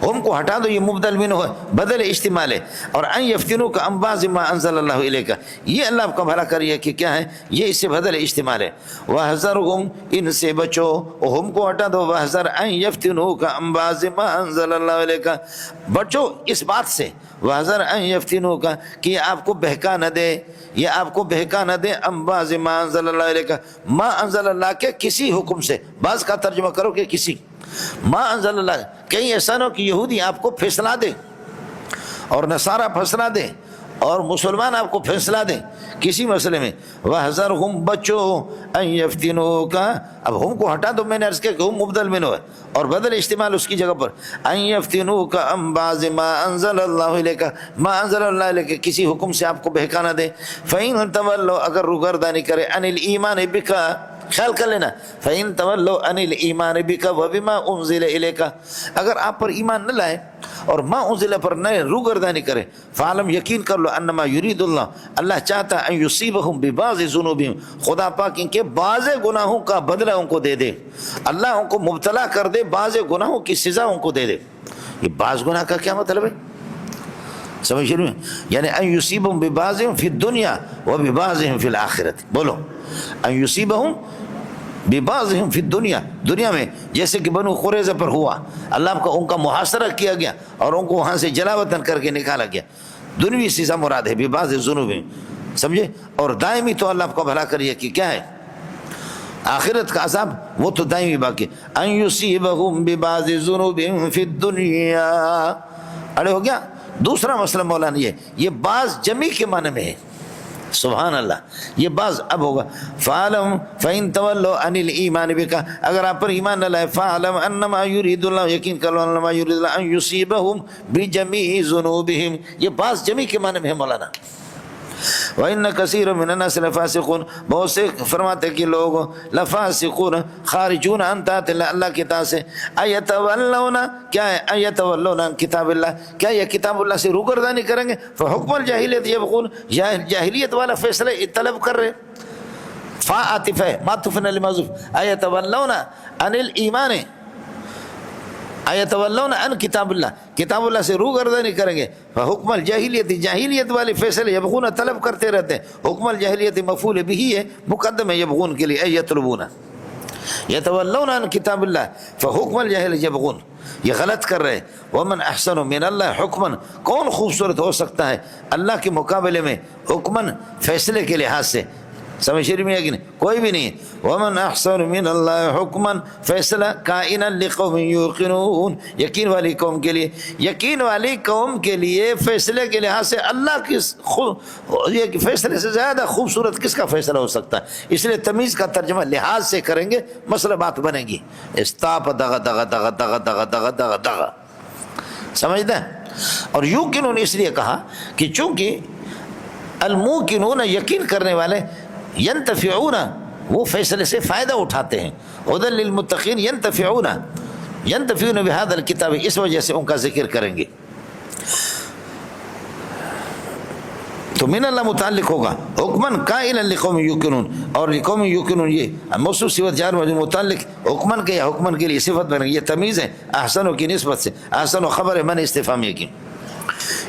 ہم کو ہٹا دو، یہ مبدل منہ ہے، بدل استعمال ہے. اور ان یفتنوک عن بعض ما انزل اللہ الیک، یہ اللہ آپ کا بھلا کریے کہ کیا ہے، یہ اس سے بدل استعمال ہے. وَاحْذَرْهُمْ، ان سے بچو، ہم کو ہٹا دو. وَاحْذَرْ أَن يَفْتِنُوكَ عَن بَعْضِ مَا أَنزَلَ اللَّهُ إِلَيْكَ، بچو اس بات سے. وَاحْذَرْ أَن يَفْتِنُوكَ، کہ یہ آپ کو بہکا نہ دے، یہ آپ کو بہکا نہ دے. عن بعض ما انزل اللہ الیک، ما انزل اللہ کے کسی حکم سے. بعض کا ترجمہ کرو کہ کسی، ما انزل اللہ، کہیں ایسا نہ ہو کہ یہودی آپ کو پھسلا دے اور نصارہ پھسلا دے اور مسلمان آپ کو پھسلا دیں کسی مسئلے میں. وَاحْذَرْهُمْ، بچو. أَن يَفْتِنُوكَ، اب ہم کو ہٹا دو، میں نے عرض کیا کہ ہم مبدل منہ ہے اور بدل استعمال اس کی جگہ پر. أَن يَفْتِنُوكَ عَن بَعْضِ مَا أَنزَلَ اللَّهُ إِلَيْكَ، ما انزل اللہ علیہ، کسی حکم سے آپ کو بہکانا دے. فَإِن تَوَلَّوْا، اگر روگردانی کرے، عَنِ الْإِيمَانِ بِكَ، خیال کر لینا، فَإِن تَوَلَّوْا عَنِ الْإِيمَانِ بِكَ وَبِمَا أُنزِلَ إِلَيْكَ، اگر آپ پر ایمان نہ لائے اور ما انزل پر نئے روگردانی کرے، فعلم، یقین کر لو، انما یرید اللہ، اللہ چاہتا ہے، ان یصیبہم ببعض ذنوبہم، خدا پاک ان کے بعض گناہوں کا بدلہ ان کو دے دے، اللہ ان کو مبتلا کر دے، بعض گناہوں کی سزا ان کو دے دے. یہ بعض گناہ کا کیا مطلب ہے، سمجھ رہے ہیں؟ یعنی ان یصیبہم ببعضہم فی الدنیا وببعضہم فی الآخرۃ. بولو، ان یصیبہم ببعضہم فی الدنیا، دنیا میں جیسے کہ بنو قریظہ پر ہوا، اللہ کا ان کا محاصرہ کیا گیا اور ان کو وہاں سے جلا وطن کر کے نکالا گیا. دنوی سزا مراد ہے ببعض ذنوب، سمجھے. اور دائمی تو اللہ کا بھلا کریے کہ کیا ہے، آخرت کا عذاب وہ تو دائمی باقی. ان یصیبہم ببعض ذنوبہم فی الدنیا، اڑے ہو گیا. دوسرا مسئلہ مولانا یہ بعض جمع کے معنی میں ہے، سبحان اللہ. یہ بعض اب ہوگا، فعلم فإن تولوا عن الایمان بک، اگر آپ پر ایمان نہ لائے، فعلم انما یرید اللہ، یقین کر لو، انما یرید اللہ ان یصیبہم بجمیع ذنوبہم، یہ بعض جمع کے معنی میں ہے مولانا. وَإِنَّ كَثِيرًا مِنَ النَّاسِ لَفَاسِقُونَ، بہت سے فرماتے کہ لوگ لفاسقون، خارجون عن طاعت اللہ، اللہ کی اطاعت سے. ایتولون، کیا ہے، ایتولون عن کتاب اللہ، کیا یہ کتاب اللہ سے روگردانی کریں گے. فحکم الجاہلیت یبغون، جاہلیت والا فیصلہ طلب کر رہے. فا عاطف ہے، معطوف علی محذوف. ایتولون عن الایمان، ایتولون عن کتاب اللہ، کتاب اللہ سے روگردانی کریں گے. حکم الجاہلیت، جاہلیت والے فیصلے یبغون، طلب کرتے رہتے ہیں. حکم الجاہلیت مفعول بھی ہے، مقدم ہے یبغون کے لیے، یطلبون. یتولون عن کتاب اللہ فحکم الجاہلیت یبغون، یہ غلط کر رہے. ومن احسن من اللہ حکمن، کون خوبصورت ہو سکتا ہے اللہ کے مقابلے میں حکمن، فیصلے کے لحاظ سے. سمجھ شریف میں ہے کہ نہیں؟ کوئی بھی نہیں. ومن احسن من اللہ حکمن، فیصلہ کائنا لقوم یوقنون، یقین والی قوم کے لیے، یقین والی قوم کے لیے فیصلے کے لحاظ سے اللہ کی یہ فیصلے سے زیادہ خوبصورت کس کا فیصلہ ہو سکتا ہے. اس لیے تمیز کا ترجمہ لحاظ سے کریں گے، مسئلہ بات بنے گی. استاپ دغا دغا دغا دغا دغا دغا دغا دغا، سمجھتے ہیں. اور یوقنون اس لیے کہا کہ چونکہ الموقنون، یقین کرنے والے، ینتفعون، وہ فیصلے سے فائدہ اٹھاتے ہیں. ھدی للمتقین ینتفعون بہذا الکتاب، اس وجہ سے ان کا ذکر کریں گے. تو من اللہ متعلق ہوگا حکمن قائلا لقوم یوقنون، اور لقوم یوقنون یہ موصوف صفت جار مجرور متعلق حکمن کے یا حکمن کے لیے صفت بنے گی، یہ تمیز ہے احسنوں کی نسبت سے، احسن و خبر ہے من استفہامیہ کی.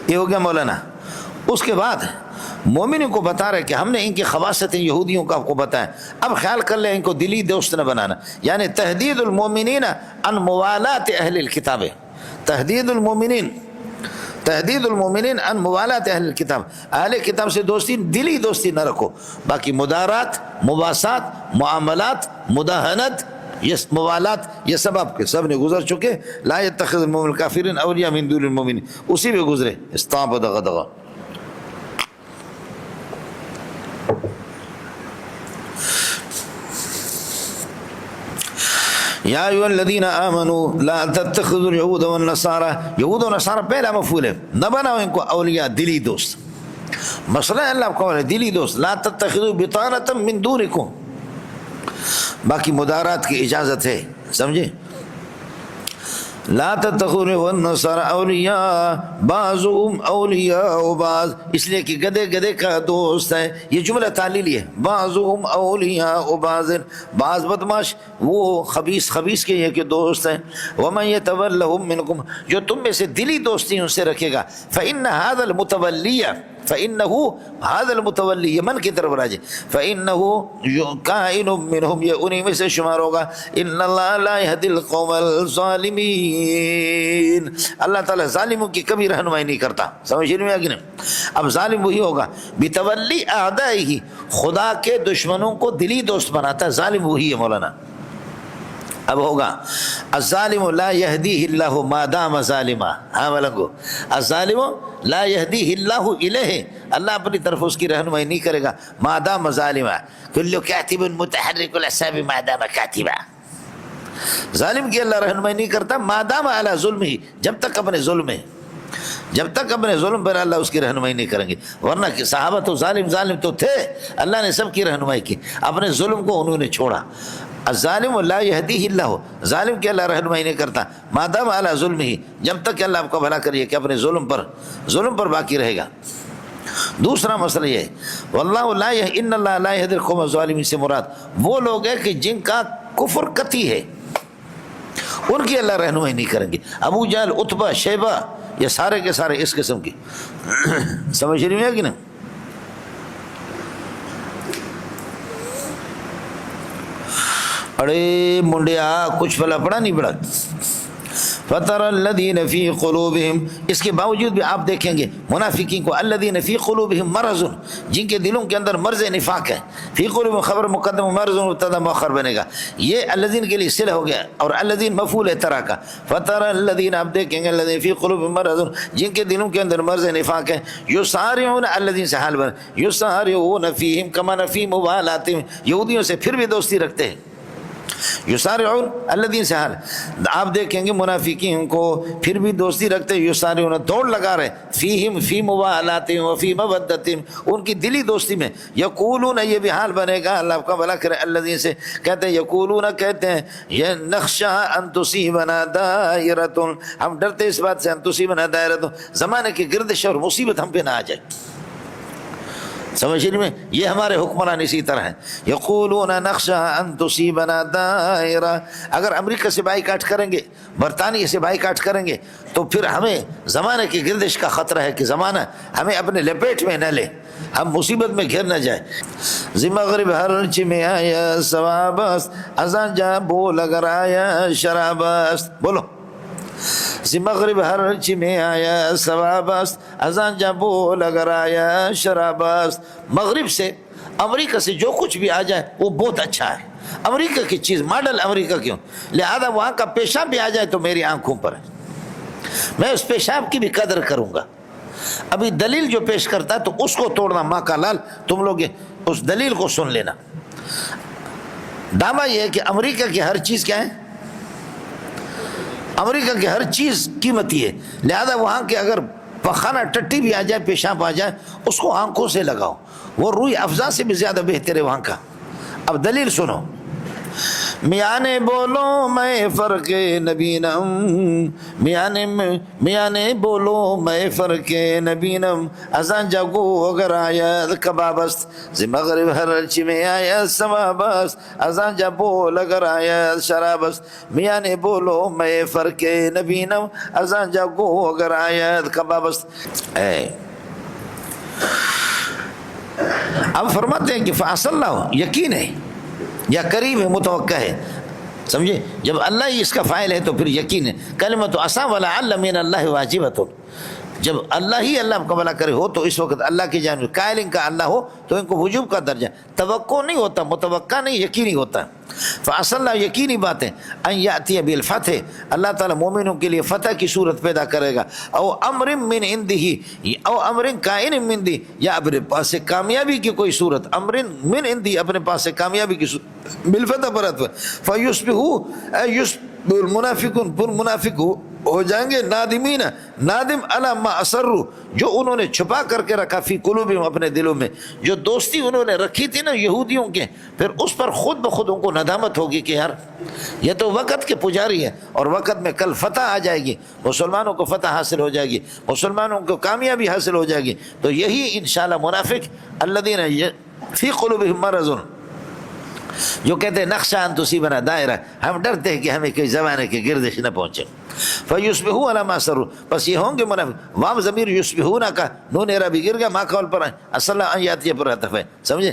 یہ ہو گیا مولانا. اس کے بعد مومنوں کو بتا رہے کہ ہم نے ان کی خواصتیں یہودیوں کا آپ کو بتایا، اب خیال کر لیں ان کو دلی دوست نہ بنانا. یعنی تحدید المومنین عن موالات اہل الکتاب، تحدید المومنین عن موالات اہل الکتاب، اہل کتاب سے دوستی دلی دوستی نہ رکھو، باقی مدارات، مباحثات، معاملات، مداہنت، یہ موالات یہ سب آپ کے سب نے گزر چکے. لا يتخذ المؤمن الکافرین اولیاء من دون المؤمنین، اسی پہ گزرے. استعب دغدغہ. یا ایھا الذین آمنوا لا تتخذوا اليهود والنصارى، یہود و نصارہ پہلا مفعول ہے، نہ بناؤ ان کو اولیاء دلی دوست. مسئلہ اللہ کو ہے دلی دوست. لا تتخذوا بطانة من دونکم، باقی مدارات کی اجازت ہے، سمجھے. لا تتخذوا والنصارى اولیاء بعضهم اولیاء بعض، اس لیے کہ گدے گدے کا دوست ہے. یہ جملہ تعلیلی ہے. بعضهم اولیاء بعض، بعض بدماش وہ خبیث کے یہ کہ دوست ہیں. ومن يتولهم منکم، جو تم میں سے دلی دوستی ان سے رکھے گا. فإن هذا المتولی، فإنه هذا المتولی، یہ من کی طرف راجع، فإنه کائن منهم، یہ انہی میں سے شمار ہوگا. ان اللہ لا يهدي القوم الظالمین، اللہ تعالیٰ ظالموں کی کبھی رہنمائی نہیں کرتا. سمجھ میں آ گئی نا. اب ظالم وہی ہوگا بتولی اعدائہ، خدا کے دشمنوں کو دلی دوست بناتا ہے، ظالم وہی ہے مولانا. اب ہوگا الظالم لا یہدیہ اللہ ما دام ظالما، ہاں ملنگو، الظالم لا یہدیہ اللہ الیہ، اللہ اپنی طرف اس کی رہنمائی نہیں کرے گا ما دام ظالما. کل کاتب متحرک الاعصاب ما دام کاتبا، ظالم کی اللہ رہنمائی نہیں کرتا ما دام علی ظلم ہی، جب تک اپنے ظلم ہے، جب تک اپنے ظلم پر اللہ اس کی رہنمائی نہیں کریں گے. ورنہ کہ صحابہ تو ظالم تو تھے، اللہ نے سب کی رہنمائی کی، اپنے ظلم کو انہوں نے چھوڑا. الظالم لا یہدیہ اللہ، ظالم کی اللہ رہنمائی نہیں کرتا ما دام علی ظلم ہی، جب تک کہ اللہ آپ کو بھلا کریے کہ اپنے ظلم پر باقی رہے گا. دوسرا مسئلہ یہ ہے واللہ لا ان اللہ لا یہدی القوم الظالمین سے مراد وہ لوگ ہیں کہ جن کا کفر قطعی ہے، ان کی اللہ رہنمائی نہیں کریں گے. ابو جہل، عتبہ، شیبہ، یہ سارے کے سارے اس قسم کی. سمجھ رہی ہے کہ نا. ارے منڈیا کچھ بھلا پڑا نہیں پڑا. فَتَرَى الَّذِينَ فِي قُلُوبِهِمْ، اس کے باوجود بھی آپ دیکھیں گے منافقین کو، الَّذِينَ فِي قُلُوبِهِمْ مَرَضٌ، جن کے دلوں کے اندر مرض نفاق ہے. فی قلوبہم خبر مقدم، مرض مبتدا مؤخر بنے گا. یہ الذین کے لیے صلہ ہو گیا، اور الذین مفعول ہے طرح کا. فَتَرَى الَّذِينَ، آپ دیکھیں گے الَّذِينَ فِي قُلُوبِهِمْ مَرَضٌ، جن کے دلوں کے اندر مرض نفاق ہے. یُسَارِعُونَ، الَّذِينَ سے حال بنا، یُسَارِعُونَ فِیہم کما فی موالاتہم، یہودیوں سے پھر بھی دوستی رکھتے ہیں. یسارعون الذین سے حال، آپ دیکھیں گے منافقین کو پھر بھی دوستی رکھتے، یسارعون دوڑ لگا رہے، فیہم فی موالاتہم وفی مودتہم، ان کی دلی دوستی میں. یقولون، یہ بھی حال بنے گا، اللہ آپ کا بھلا کرے. الذین سے کہتے ہیں، یقولون کہتے ہیں، یہ نخشى ان تصیبنا دائرۃ، ہم ڈرتے اس بات سے ان تصیبنا دائرۃ، زمانے کی گردش اور مصیبت ہم پہ نہ آ جائے. سمجھ میں، یہ ہمارے حکمران اسی طرح ہیں. یقولون نخشى ان تصیبنا دائرہ، اگر امریکہ سے بائی کاٹ کریں گے، برطانیہ سے بائی کاٹ کریں گے، تو پھر ہمیں زمانے کی گردش کا خطرہ ہے کہ زمانہ ہمیں اپنے لپیٹ میں نہ لے، ہم مصیبت میں گھر نہ جائے. مغرب ہر چمے آیا ثوابست، اذان جا بول اگر آیا شرابست. بولو مغرب ہر چمے آیا ثوابست، اذان جا بول اگر آیا شرابست. مغرب سے، امریکہ سے جو کچھ بھی آ جائے وہ بہت اچھا ہے. امریکہ کی چیز، ماڈل امریکہ کیوں، لہذا وہاں کا پیشاب بھی آ جائے تو میری آنکھوں پر ہے، میں اس پیشاب کی بھی قدر کروں گا. ابھی دلیل جو پیش کرتا ہے تو اس کو توڑنا ماں کا لال، تم لوگ اس دلیل کو سن لینا. دعویٰ یہ ہے کہ امریکہ کی ہر چیز کیا ہے، امریکہ کی ہر چیز قیمتی ہے، لہذا وہاں کے اگر پخانہ ٹٹی بھی آ جائے، پیشاب آ جائے، اس کو آنکھوں سے لگاؤ، وہ روح افزا سے بھی زیادہ بہتر ہے وہاں کا. اب دلیل سنو، میاں بولو میں فرق نبینم، میاں بولو میں فرق نبینم، ازاں جگو اگر آید کبابست ز مغرب ہر چی میں آید سوابست، ازاں جبول اگر آید شرابست، میاں بولو میں فرق نبینم، ازاں جگو اگر آید کبابست۔ اب فرماتے ہیں کہ فعص اللہ، یقین ہے یا قریب ہے، متوقع ہے، سمجھے؟ جب اللہ ہی اس کا فاعل ہے تو پھر یقین ہے۔ کلمۃ عسیٰ ولعل من اللہ واجبۃ، جب اللہ ہی اللہ کا بھلا کرے ہو تو اس وقت اللہ کی جانب قائل ان کا اللہ ہو تو ان کو وجوب کا درجہ، توقع نہیں ہوتا، متوقع نہیں، یقینی ہوتا۔ فعص اللہ، یقینی بات ہے، ان یاتی بالفتح، اللہ تعالیٰ مومنوں کے لیے فتح کی صورت پیدا کرے گا، او امر من عنده، او امر کائن من عنده، یا اپنے پاس سے کامیابی کی کوئی صورت، امر من عنده، اپنے پاس سے کامیابی کی صورت، بالفتح برت فیصبحوا یصبح المنافقون، پر منافق ہو جائیں گے، نادمین، نادم علی ما اسروا، جو انہوں نے چھپا کر کے رکھا، فی قلوبہم، اپنے دلوں میں، جو دوستی انہوں نے رکھی تھی نا یہودیوں کے، پھر اس پر خود بخود ان کو ندامت ہوگی کہ یار یہ تو وقت کے پجاری ہے، اور وقت میں کل فتح آ جائے گی، مسلمانوں کو فتح حاصل ہو جائے گی، مسلمانوں کو کامیابی حاصل ہو جائے گی، تو یہی انشاءاللہ منافق الذین فی قلوبہم مرض، جو کہتے ہیں نخشہ ان تصیبنا دائرہ، ہم ڈرتے ہیں کہ ہمیں کوئی زمانے کے گردش نہ پہنچے، فیصبحوا علی ما اسروا، بس یہ ہوں گے منافق۔ واو ضمیر یصبحون کا نون اعرابی گر گیا، ما قول پر اصل ان یاتی پر عطف ہے، سمجھے؟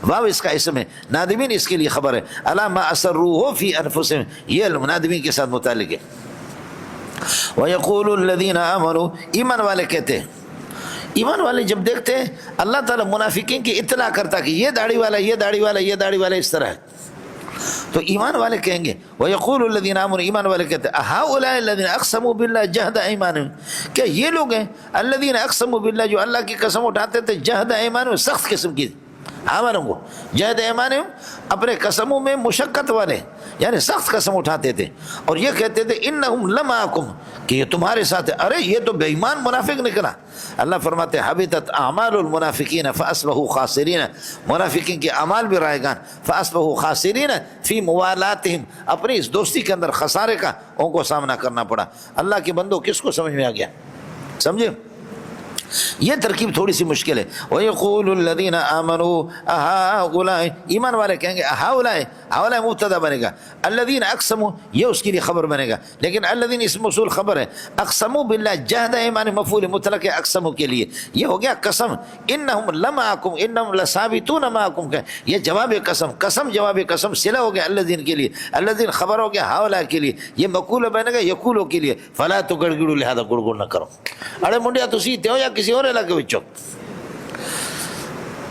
واو اس کا اسم ہے، نادمین اس کے لیے خبر ہے، علی ما اسروا فی انفسہم، یہ نادمین کے ساتھ متعلق ہے۔ ویقول الذین آمنوا، ایمان والے کہتے ہیں، ایمان والے جب دیکھتے ہیں اللہ تعالیٰ منافقین کی اطلاع کرتا کہ یہ داڑھی والا، یہ داڑھی والا، یہ داڑھی والا اس طرح ہے، تو ایمان والے کہیں گے، وَيَقُولُ الَّذِينَ آمَنُوا، ایمان والے کہتے ہیں، هَؤُلَاءِ الَّذِينَ أَقْسَمُوا بِاللَّهِ جَهْدَ أَيْمَانِهِمْ، کیا یہ لوگ ہیں الَّذِينَ أَقْسَمُوا بِاللَّهِ، جو اللہ کی قسم اٹھاتے تھے، جہد ایمانہم، سخت قسم کی، آمنوں کو جہد ایمانہم، اپنے قسموں میں مشقت والے، یعنی سخت قسم اٹھاتے تھے، اور یہ کہتے تھے انہم لمعکم، کہ یہ تمہارے ساتھ ہے، ارے یہ تو بے ایمان منافق نکلا۔ اللہ فرماتے ہیں حبطت اعمال المنافقین فاصبحوا خاسرین، منافقین کے اعمال بھی رائگان، فاصبحوا خاسرین فی موالاتہم، اپنی اس دوستی کے اندر خسارے کا ان کو سامنا کرنا پڑا۔ اللہ کے بندوں کس کو سمجھ میں آ گیا؟ سمجھے؟ یہ ترکیب تھوڑی سی مشکل ہے۔ وَيَقُولُ الَّذِينَ آمَنُوا أَهَؤُلَاءِ، ایمان والے کہیں گے أَهَؤُلَاءِ، هؤلاء مبتدا بنے گا، الَّذِينَ أَقْسَمُوا یہ اس کے لیے خبر بنے گا، لیکن الَّذِينَ اسم موصول خبر ہے، أَقْسَمُوا بِاللَّهِ جَهْدَ ایمان مفعول مطلق ہے أقسموا کے لیے، یہ ہو گیا قسم، إِنَّهُمْ لَمَعَكُمْ إِنَّهُمْ لَثَابِتُونَ مَعَكُمْ کا یہ جواب قسم، قسم جواب قسم، صلہ ہو گیا الَّذِينَ کے لیے، الَّذِينَ خبر ہو گیا هؤلاء کے لیے، یہ مقول بنے گا یقولو کے لیے، فلا تگڑگڑو، لہذا گڑگڑ نہ کرو، اڑے منڈیا تسی تے ہو یا کسی اور علاقے وچوں،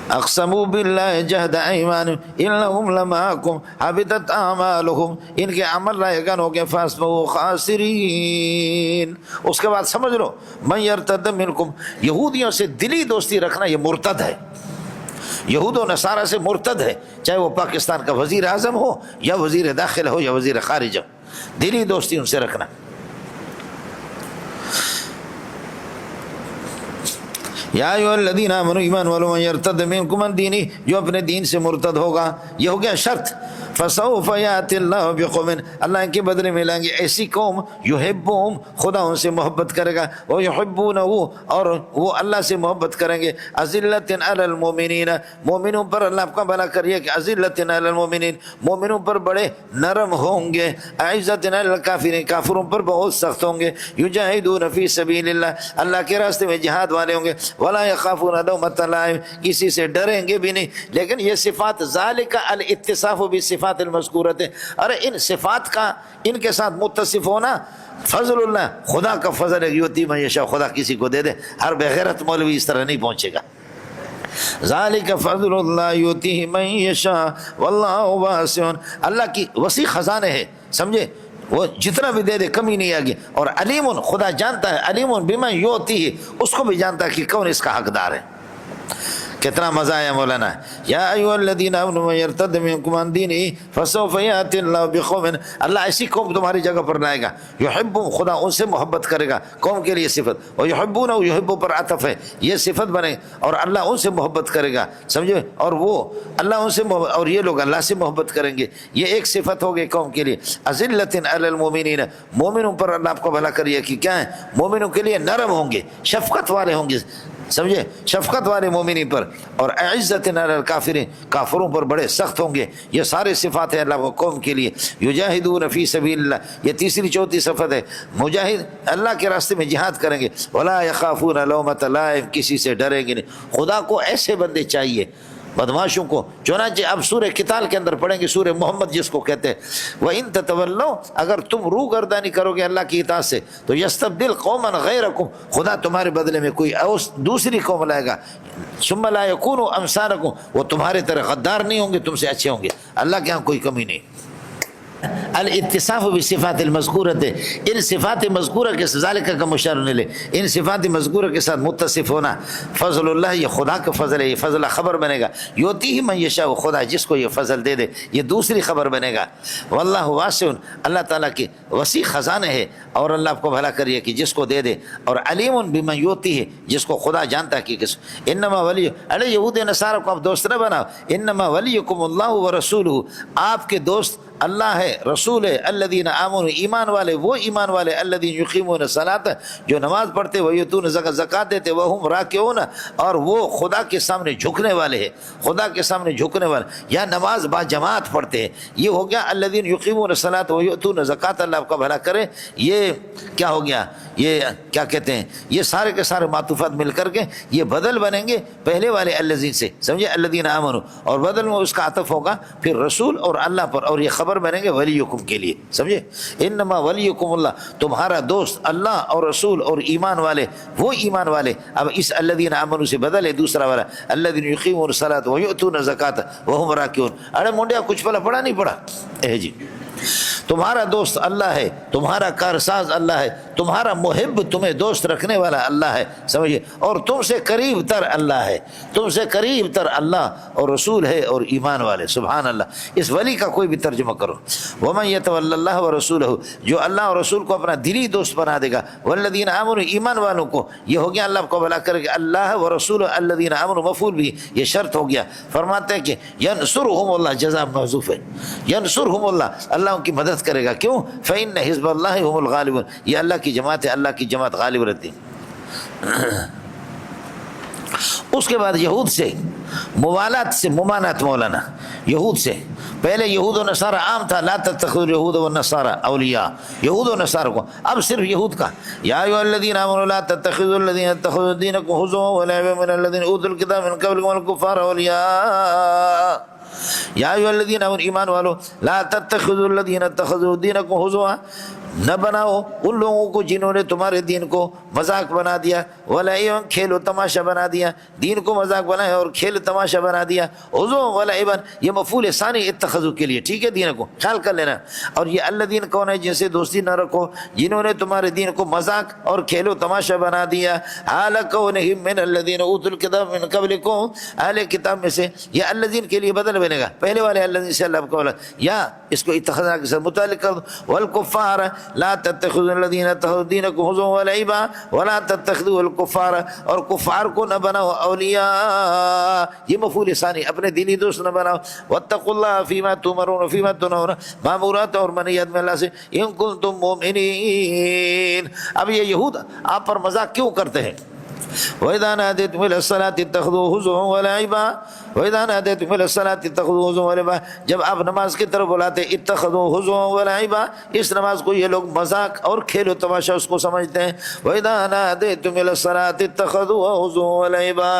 اقسموا باللہ جہد ایمانہم انہم لمعکم حبطت اعمالہم، ان کے عمل رائے گان ہو گئے، فاصبحوا خاسرین۔ اس کے بعد سمجھ لو من یرتد منکم، یہودیوں سے دلی دوستی رکھنا یہ مرتد ہے، یہود و نصارہ سے مرتد ہے، چاہے وہ پاکستان کا وزیر اعظم ہو یا وزیر داخلہ ہو یا وزیر خارجہ، دلی دوستی ان سے رکھنا۔ یا ایھا الذین آمنوا، ایمان والوں، من یرتد منکم عن دینہ، جو اپنے دین سے مرتد ہوگا، یہ ہو گیا شرط، فسوف یأتی اللہ بقوم، اللہ ان کے بدلے میں لائیں گے ایسی قوم، یحبہم، خدا ان سے محبت کرے گا، ویحبونہ، اور وہ اللہ سے محبت کریں گے، اذلۃ علی المؤمنین، مومنوں پر اللہ آپ کا بھلا کریے کہ اذلۃ علی المؤمنین، مومنوں پر بڑے نرم ہوں گے، اعزۃ علی الکافرین، کافروں پر بہت سخت ہوں گے، یجاہدون فی سبیل اللہ، اللہ کے راستے میں جہاد والے ہوں گے، ولا یخافون لومۃ لائم، کسی سے ڈریں گے بھی نہیں۔ لیکن یہ صفات، ذالک الاتصاف بالصفات المذکورۃ، ارے ان صفات کا ان کے ساتھ متصف ہونا فضل اللہ، خدا کا فضل ہے، یؤتی من یشاء، خدا کسی کو دے دے، ہر بغیرت مولوی اس طرح نہیں پہنچے گا۔ ذالک فضل اللہ یؤتیہ من یشاء واللہ واسع، اللہ کی وسیع خزانے ہے، سمجھے؟ وہ جتنا بھی دے دے کمی نہیں آگے، اور علیم، خدا جانتا ہے، علیم بما یؤتی، اس کو بھی جانتا ہے کہ کون اس کا حقدار ہے۔ کتنا مزہ آیا مولانا. یا ایھا الذین آمنوا من یرتد منکم عن دینہ فسوف یأتی اللہ بقوم، اللہ ایسی قوم تمہاری جگہ پر لائے گا، یحبہم، خدا ان سے محبت کرے گا. قوم کے لیے صفت، اور یحبونہ، یحب پر عطف ہے، یہ صفت بنے، اور اللہ ان سے محبت کرے گا، سمجھے، اور وہ اللہ ان سے محبت، اور یہ لوگ اللہ سے محبت کریں گے. یہ ایک صفت ہو گئی قوم کے لیے. اذلۃ علی المؤمنین، مومنوں پر اللہ آپ کو بھلا کریے کہ کیا ہے، مومنوں کے لیے نرم ہوں گے، شفقت والے ہوں گے، سمجھے، شفقت والے مومنین پر. اور اعزت علی الکافرین، کافروں پر بڑے سخت ہوں گے. یہ سارے صفات ہیں اللہ قوم کے لیے. یجاہدون فی سبیل اللہ، یہ تیسری چوتھی صفت ہے. مجاہد اللہ کے راستے میں جہاد کریں گے. ولا یخافون لومۃ لائم، کسی سے ڈریں گے نہیں. خدا کو ایسے بندے چاہیے، بدماشوں کو. چنانچہ اب سورہ قتال کے اندر پڑھیں گے، سورہ محمد جس کو کہتے ہیں. وَإِن تَتَوَلَّوْا، اگر تم روگردانی کرو گے اللہ کی اطاعت سے تو یستبدل قوما غیرکم، خدا تمہارے بدلے میں کوئی دوسری قوم لائے گا. ثم لا يكونوا امثالکم، وہ تمہارے طرح غدار نہیں ہوں گے، تم سے اچھے ہوں گے. اللہ کے ہاں کوئی کمی نہیں. الاتصاف بصفات المذکورۃ، ان صفات مذکورہ کے ذالک کا مشار لے، ان صفات مذکورہ کے ساتھ متصف ہونا. فضل اللہ، یہ خدا کا فضل ہے، یہ فضل خبر بنے گا. یؤتیہ من یشاء، خدا جس کو یہ فضل دے دے یہ دوسری خبر بنے گا. واللہ واسع، اللہ تعالیٰ کی وسیع خزانے ہے، اور اللہ آپ کو بھلا کریے کہ جس کو دے دے. اور علیم بمن یؤتیہ، جس کو خدا جانتا ہے کہ کس. انما ولی، ارے یہود نصارہ کو آپ دوست نہ بناؤ. انما ولیکم اللہ ورسولہ، آپ کے دوست اللہ ہے، رسول ہے. الذین آمنوا، ایمان والے، وہ ایمان والے. الذین یقیمون الصلاۃ، جو نماز پڑھتے، ویؤتون زکات دیتے، وہم راکعون، اور وہ خدا کے سامنے جھکنے والے ہیں، خدا کے سامنے جھکنے والے، یا نماز با جماعت پڑھتے ہیں. یہ ہو گیا الذین یقیمون الصلاۃ ویؤتون زکات. اللہ آپ کا بھلا کرے. یہ کیا ہو گیا، یہ کیا کہتے ہیں، یہ سارے کے سارے معطوفات مل کر کے یہ بدل بنیں گے پہلے والے الذین سے، سمجھے، الذین آمنوا، اور بدل میں اس کا عطف ہوگا پھر رسول اور اللہ پر، اور یہ خبر بنیں گے ولیکم کے لیے، سمجھے. انما ولیکم اللہ، تمہارا دوست اللہ اور رسول اور ایمان والے، وہ ایمان والے. اب اس الذین آمنوا سے بدل ہے دوسرا والا الذین یقیمون الصلاۃ ویؤتون الزکات وہم راکعون. ارے منڈیا کچھ پڑھا نہیں پڑھا. جی، تمہارا دوست اللہ ہے، تمہارا کارساز اللہ ہے، تمہارا محب، تمہیں دوست رکھنے والا اللہ ہے، سمجھے. اور تم سے قریب تر اللہ ہے، تم سے قریب تر اللہ اور رسول ہے اور ایمان والے. سبحان اللہ. اس ولی کا کوئی بھی ترجمہ کرو. ومن یتول اللہ ورسولہ، جو اللہ اور رسول کو اپنا دلی دوست بنا دے گا. والذین آمنوا، ایمان والوں کو. یہ ہو گیا اللہ کو بھلا کرے گا. اللہ ورسولہ الذین آمنوا مفعول بھی، یہ شرط ہو گیا. فرماتے ہیں کہ ینصرہم اللہ، جزاء محذوف ہے. ینصرہم اللہ، اللہ ان کی مدد کرے گا. کیوں؟ فإن حزب اللہ هم الغالبون، یہ اللہ کی جماعت ہے، اللہ کی جماعت غالب رہتی. اس کے بعد یہود سے موالات سے ممانعت. مولانا یہود سے پہلے یہود و نصارہ عام تھا، لا تتخذوا اليهود والنصارى اولیاء، یہود و نصارہ کو. اب صرف یہود کا. یا ایھا الذین آمنوا لا تتخذوا الذین اتخذوا دینکم هزوا ولعبا من الذین اوتوا الکتاب من قبلکم والکفار اولیاء. یا ایھا الذین آمنوا، ایمان والو، لا تتخذوا الذین اتخذوا دینکم ہزوا، نہ بناؤ ان لوگوں کو جنہوں نے تمہارے دین کو مذاق بنا دیا، ولعبا، کھیل و تماشا بنا دیا. دین کو مذاق بنایا اور کھیل تماشا بنا دیا. ہزوا ولعبا، یہ مفعول ثانی اتخذوا کے لیے، ٹھیک ہے، دین کو خیال کر لینا. اور یہ الذین کون ہے، جن سے دوستی نہ رکھو، جنہوں نے تمہارے دین کو مذاق اور کھیل و تماشا بنا دیا. حال کونہم من الذین اوتوا الکتاب من قبلکم، اہل کتاب میں سے. یہ الذین کے لیے بدل بنے گا پہلے والے الذین سے اللہ کو، یا اس کو اتخذنا کے ساتھ متعلق کر دو. والکفار، لا تتخذوا الذین اتخذوا دینکم ہزوا ولعبا ولا تتخذوا الکفار، اور کفار کو نہ بناؤ اولیاء، یہ مفعول ثانی، اپنے دینی دوست نہ بناؤ. واتقوا اللہ فیما تؤمرون فیما تنہون، مامورات اور منہیات میں اللہ سے. ان کنتم مؤمنین. اب یہ یہود آپ پر مذاق کیوں کرتے ہیں؟ وَإِذَا نَادَيْتُمْ إِلَى الصَّلَاةِ اتَّخَذُوهَا هُزُوًا وَلَعِبًا. وَإِذَا نَادَيْتُمْ إِلَى الصَّلَاةِ اتَّخَذُوهَا هُزُوًا وَلَعِبًا، جب آپ نماز کی طرف بلاتے اتَّخَذُوهَا هُزُوًا وَلَعِبًا، اس نماز کو یہ لوگ مذاق اور کھیل و تماشا اس کو سمجھتے ہیں. وَإِذَا نَادَيْتُمْ إِلَى الصَّلَاةِ اتَّخَذُوهَا هُزُوًا وَلَعِبًا.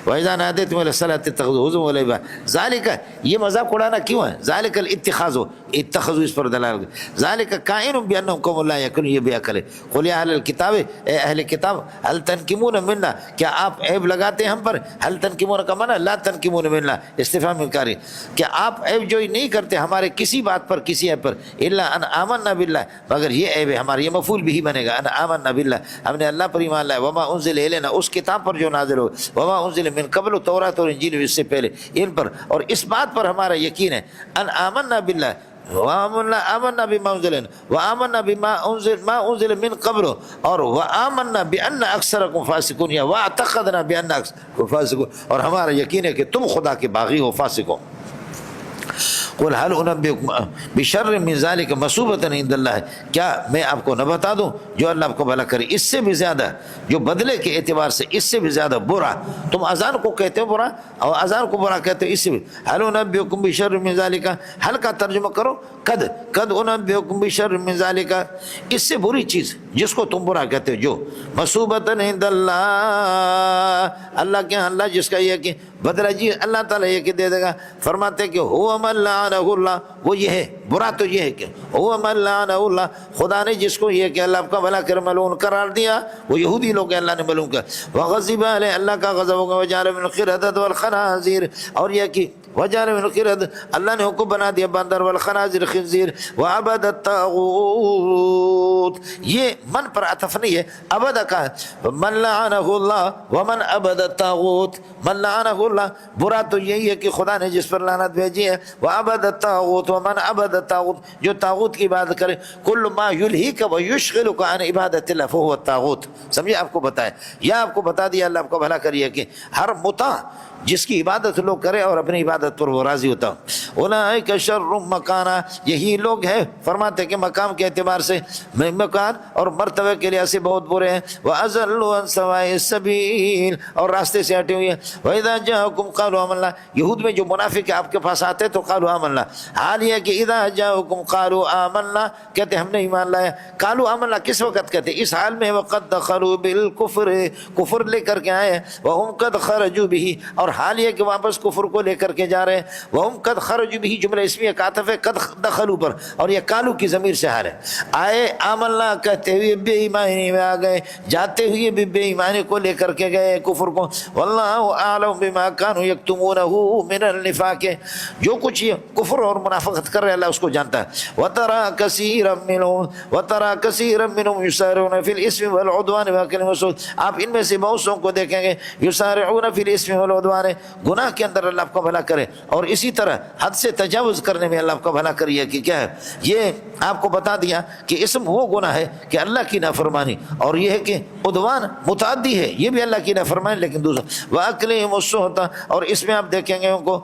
وَإِذَا نَادَيْتُمْ إِلَى الصَّلَاةِ اتَّخَذُوهَا هُزُوًا وَلَعِبًا. ذَلِكَ، یہ مذاق اڑانا کیوں ہے؟ ذَلِكَ الاتخاذ، اتخذوا اس پر دلالت. ذَلِكَ كَائِنٌ بِأَنَّهُمْ قَوْمٌ لَا يَعْقِلُونَ، یہ بھی عقل ہے. قُلْ يَا أَهْلَ الْكِتَابِ، اے اہل کتاب، هل تنقمون منا، کیا آپ عیب لگاتے ہیں ہم پر؟ هل تنقمون کا معنی لا تنکمون من اللہ استفہام انکاری، کہ آپ عیب جوئی نہیں کرتے ہمارے کسی بات پر کسی عیب پر، الا ان آمنا باللہ، مگر یہ عیب ہے ہمارا، یہ مفعول بھی بنے گا، ان آمنا باللہ، ہم نے اللہ پر ایمان لایا، وما انزل الینا، اس کتاب پر جو نازل ہو، وما انزل من قبل، تورات اور انجیل اس سے پہلے، ان پر، اور اس بات پر ہمارا یقین ہے، ان آمنا باللہ آمنا بما انزل وآمنا بما انزل من قبل، اور وآمنا بان اکثرکم فاسقون، یا واعتقدنا بان اکثرکم فاسقون، اور ہمارا یقین ہے کہ تم خدا کے باغی ہو، فاسق ہو۔ قل هل انبئکم بشر من ذلک مثوبۃ عند اللہ، کیا میں آپ کو نہ بتا دوں جو اللہ آپ کو بھلا کرے، اس سے بھی زیادہ، جو بدلے کے اعتبار سے اس سے بھی زیادہ برا، تم اذان کو کہتے ہو برا اور اذان کو برا کہتے ہو، اس سے بھی، هل انبئکم بشر من ذلک، ہل کا ترجمہ کرو قد انبئکم بشر من ذلک، اس سے بری چیز جس کو تم برا کہتے ہو، جو مثوبۃ عند اللہ، اللہ کے ہاں، اللہ جس کا یہ کہ بدلہ جی اللہ تعالیٰ یہ کہ دے دے گا، فرماتے کہ هو من لعنہ اللہ، وہ یہ ہے برا، تو یہ ہے کہ هو من لعنہ اللہ، خدا نے جس کو یہ کہ اللہ آپ کا بھلا کر ملعون قرار دیا، وہ یہودی لوگ ہیں، اللہ نے ملعون کر، وغضب علیہ، اللہ کا غضب ہوگا، وجعل من القردۃ والخنازیر، اور یہ کہ وجعل من القرد، اللہ نے حکم بنا دیا بندر، والخنازیر خنزیر، وعبد الطاغوت، یہ من پر عطف نہیں ہے، عبد کا ہے، من لعنہ اللہ ومن عبد الطاغوت، من لعنہ اللہ، برا تو یہی ہے کہ خدا نے جس پر لعنت بھیجی ہے، وعبد الطاغوت ومن عبد الطاغوت، جو طاغوت کی عبادت کرے، کل ما یلہیک ویشغلک عن عبادت اللہ فہو الطاغوت، سمجھے، آپ کو بتایا، یا آپ کو بتا دیا اللہ آپ کو بھلا کریے کہ ہر مطاع جس کی عبادت لوگ کرے اور اپنی عبادت پر وہ راضی ہوتا، اولئک شر مکانا، یہی لوگ ہیں، فرماتے کہ مقام کے اعتبار سے، مکان اور مرتبہ کے لحاظ سے بہت برے ہیں، وَأَضَلُّوا عَن سَوَاءِ السَّبِيلِ، اور راستے سے ہٹے ہوئے ہیں، وَإِذَا جَاءَكُمْ قَالُوا آمَنَّا، یہود میں جو منافق آپ کے پاس آتے تو قالوا آمنا، حال یہ کہ اذا جاءكم قالوا آمنا، کہتے ہم نے ایمان لایا، قالوا آمنا کس وقت کہتے، اس حال میں وقد دخلوا بالکفر، کفر لے کر کے آئے، وهم قد خرجوا به، اور حال یہ کہ واپس کفر کو لے کر کے جا رہے ہیں، وهم قد خرجوا به، جملہ اسمیہ کا عطف ہے قد دخلوا پر، اور یہ قالوا کی ضمیر سے حال ہے، آئے آمنا کہتے ہوئے بے ایمانی میں آ گئے، جاتے ہوئے بھی بے ایمانی کو لے کر کے گئے کفر کو، واللہ اعلم بما كانوا یکتمونہ من النفاق، جو کچھ یہ کفر اور منافقت کر رہے اللہ اس کو جانتا ہے، وَتَرَى كَثِيرًا مِّنْهُمْ يُسَارِعُونَ فِي الْإِثْمِ وَالْعُدْوَانِ وَأَكْلِهِمُ السُّحْتَ، آپ ان میں سے بہت سو کو دیکھیں گے، يُسَارِعُونَ فِي الْإِثْمِ وَالْعُدْوَانِ، گناہ کے اندر اللہ آپ کا بھلا کرے، اور اسی طرح حد سے تجاوز کرنے میں اللہ آپ کا بھلا کریے کہ کیا ہے، یہ آپ کو بتا دیا کہ اسم وہ گناہ ہے کہ اللہ کی نافرمانی، اور یہ ہے کہ عدوان متعدی ہے، یہ بھی اللہ کی نافرمانی، لیکن دوسرا وَأَكْلِهِمُ السُّحْتَ، اور اس میں آپ دیکھیں گے ان کو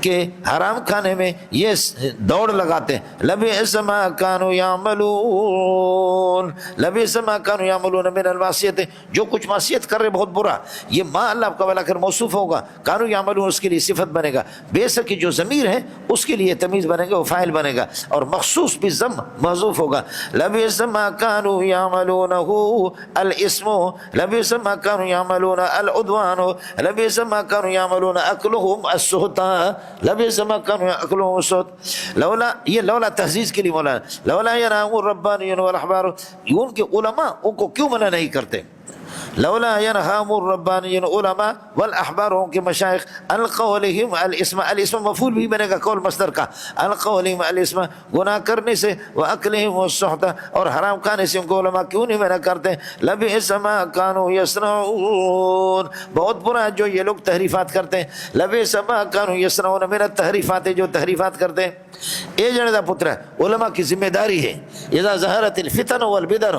کہ حرام کھانے میں یہ دوڑ لگاتے ہیں، لبئس ما کانوا یعملون، لبئس ما کانوا یعملون من المعصیت، جو کچھ معصیت کر رہے بہت برا، یہ ما اللہ آپ کا بھلا کر موصوف ہوگا، کانوا یعملون اس کے لیے صفت بنے گا، بے شک جو ضمیر ہے اس کے لیے تمیز بنے گا، وہ فاعل بنے گا، اور مخصوص بھی ضم محذوف ہوگا، لبئس ما کانوا یعملون الاسم، لبئس ما کانوا یعملون العدوان، لبئس ما کانوا یعملون اکلهم السحت، لبئس ما كانوا يأكلون السحت، لولا، یہ لولا تحزیز کے لیے مولانا، لولا ينهاهم الربانيون والاحبار، ان کے علماء ان کو کیوں منع نہیں کرتے، لولا ينهاهم الربانيون علماء والاحبار ان کے مشائخ، عن قولهم الاسم، الاسم مفعول بھی بنے گا قول مصدر کا، عن قولهم الاسم، گناہ کرنے سے، واكلهم السحت، اور حرام کھانے سے ان کو علماء کیوں نہیں منع کرتے، لبئس ما كانوا يصنعون، بہت برا جو یہ لوگ تحریفات کرتے ہیں، لبئس ما كانوا يصنعون من التحریفات، جو تحریفات کرتے ہیں، اے جنے دا پتر، علماء کی ذمہ داری ہے، اذا ظہرت الفتن والبدع،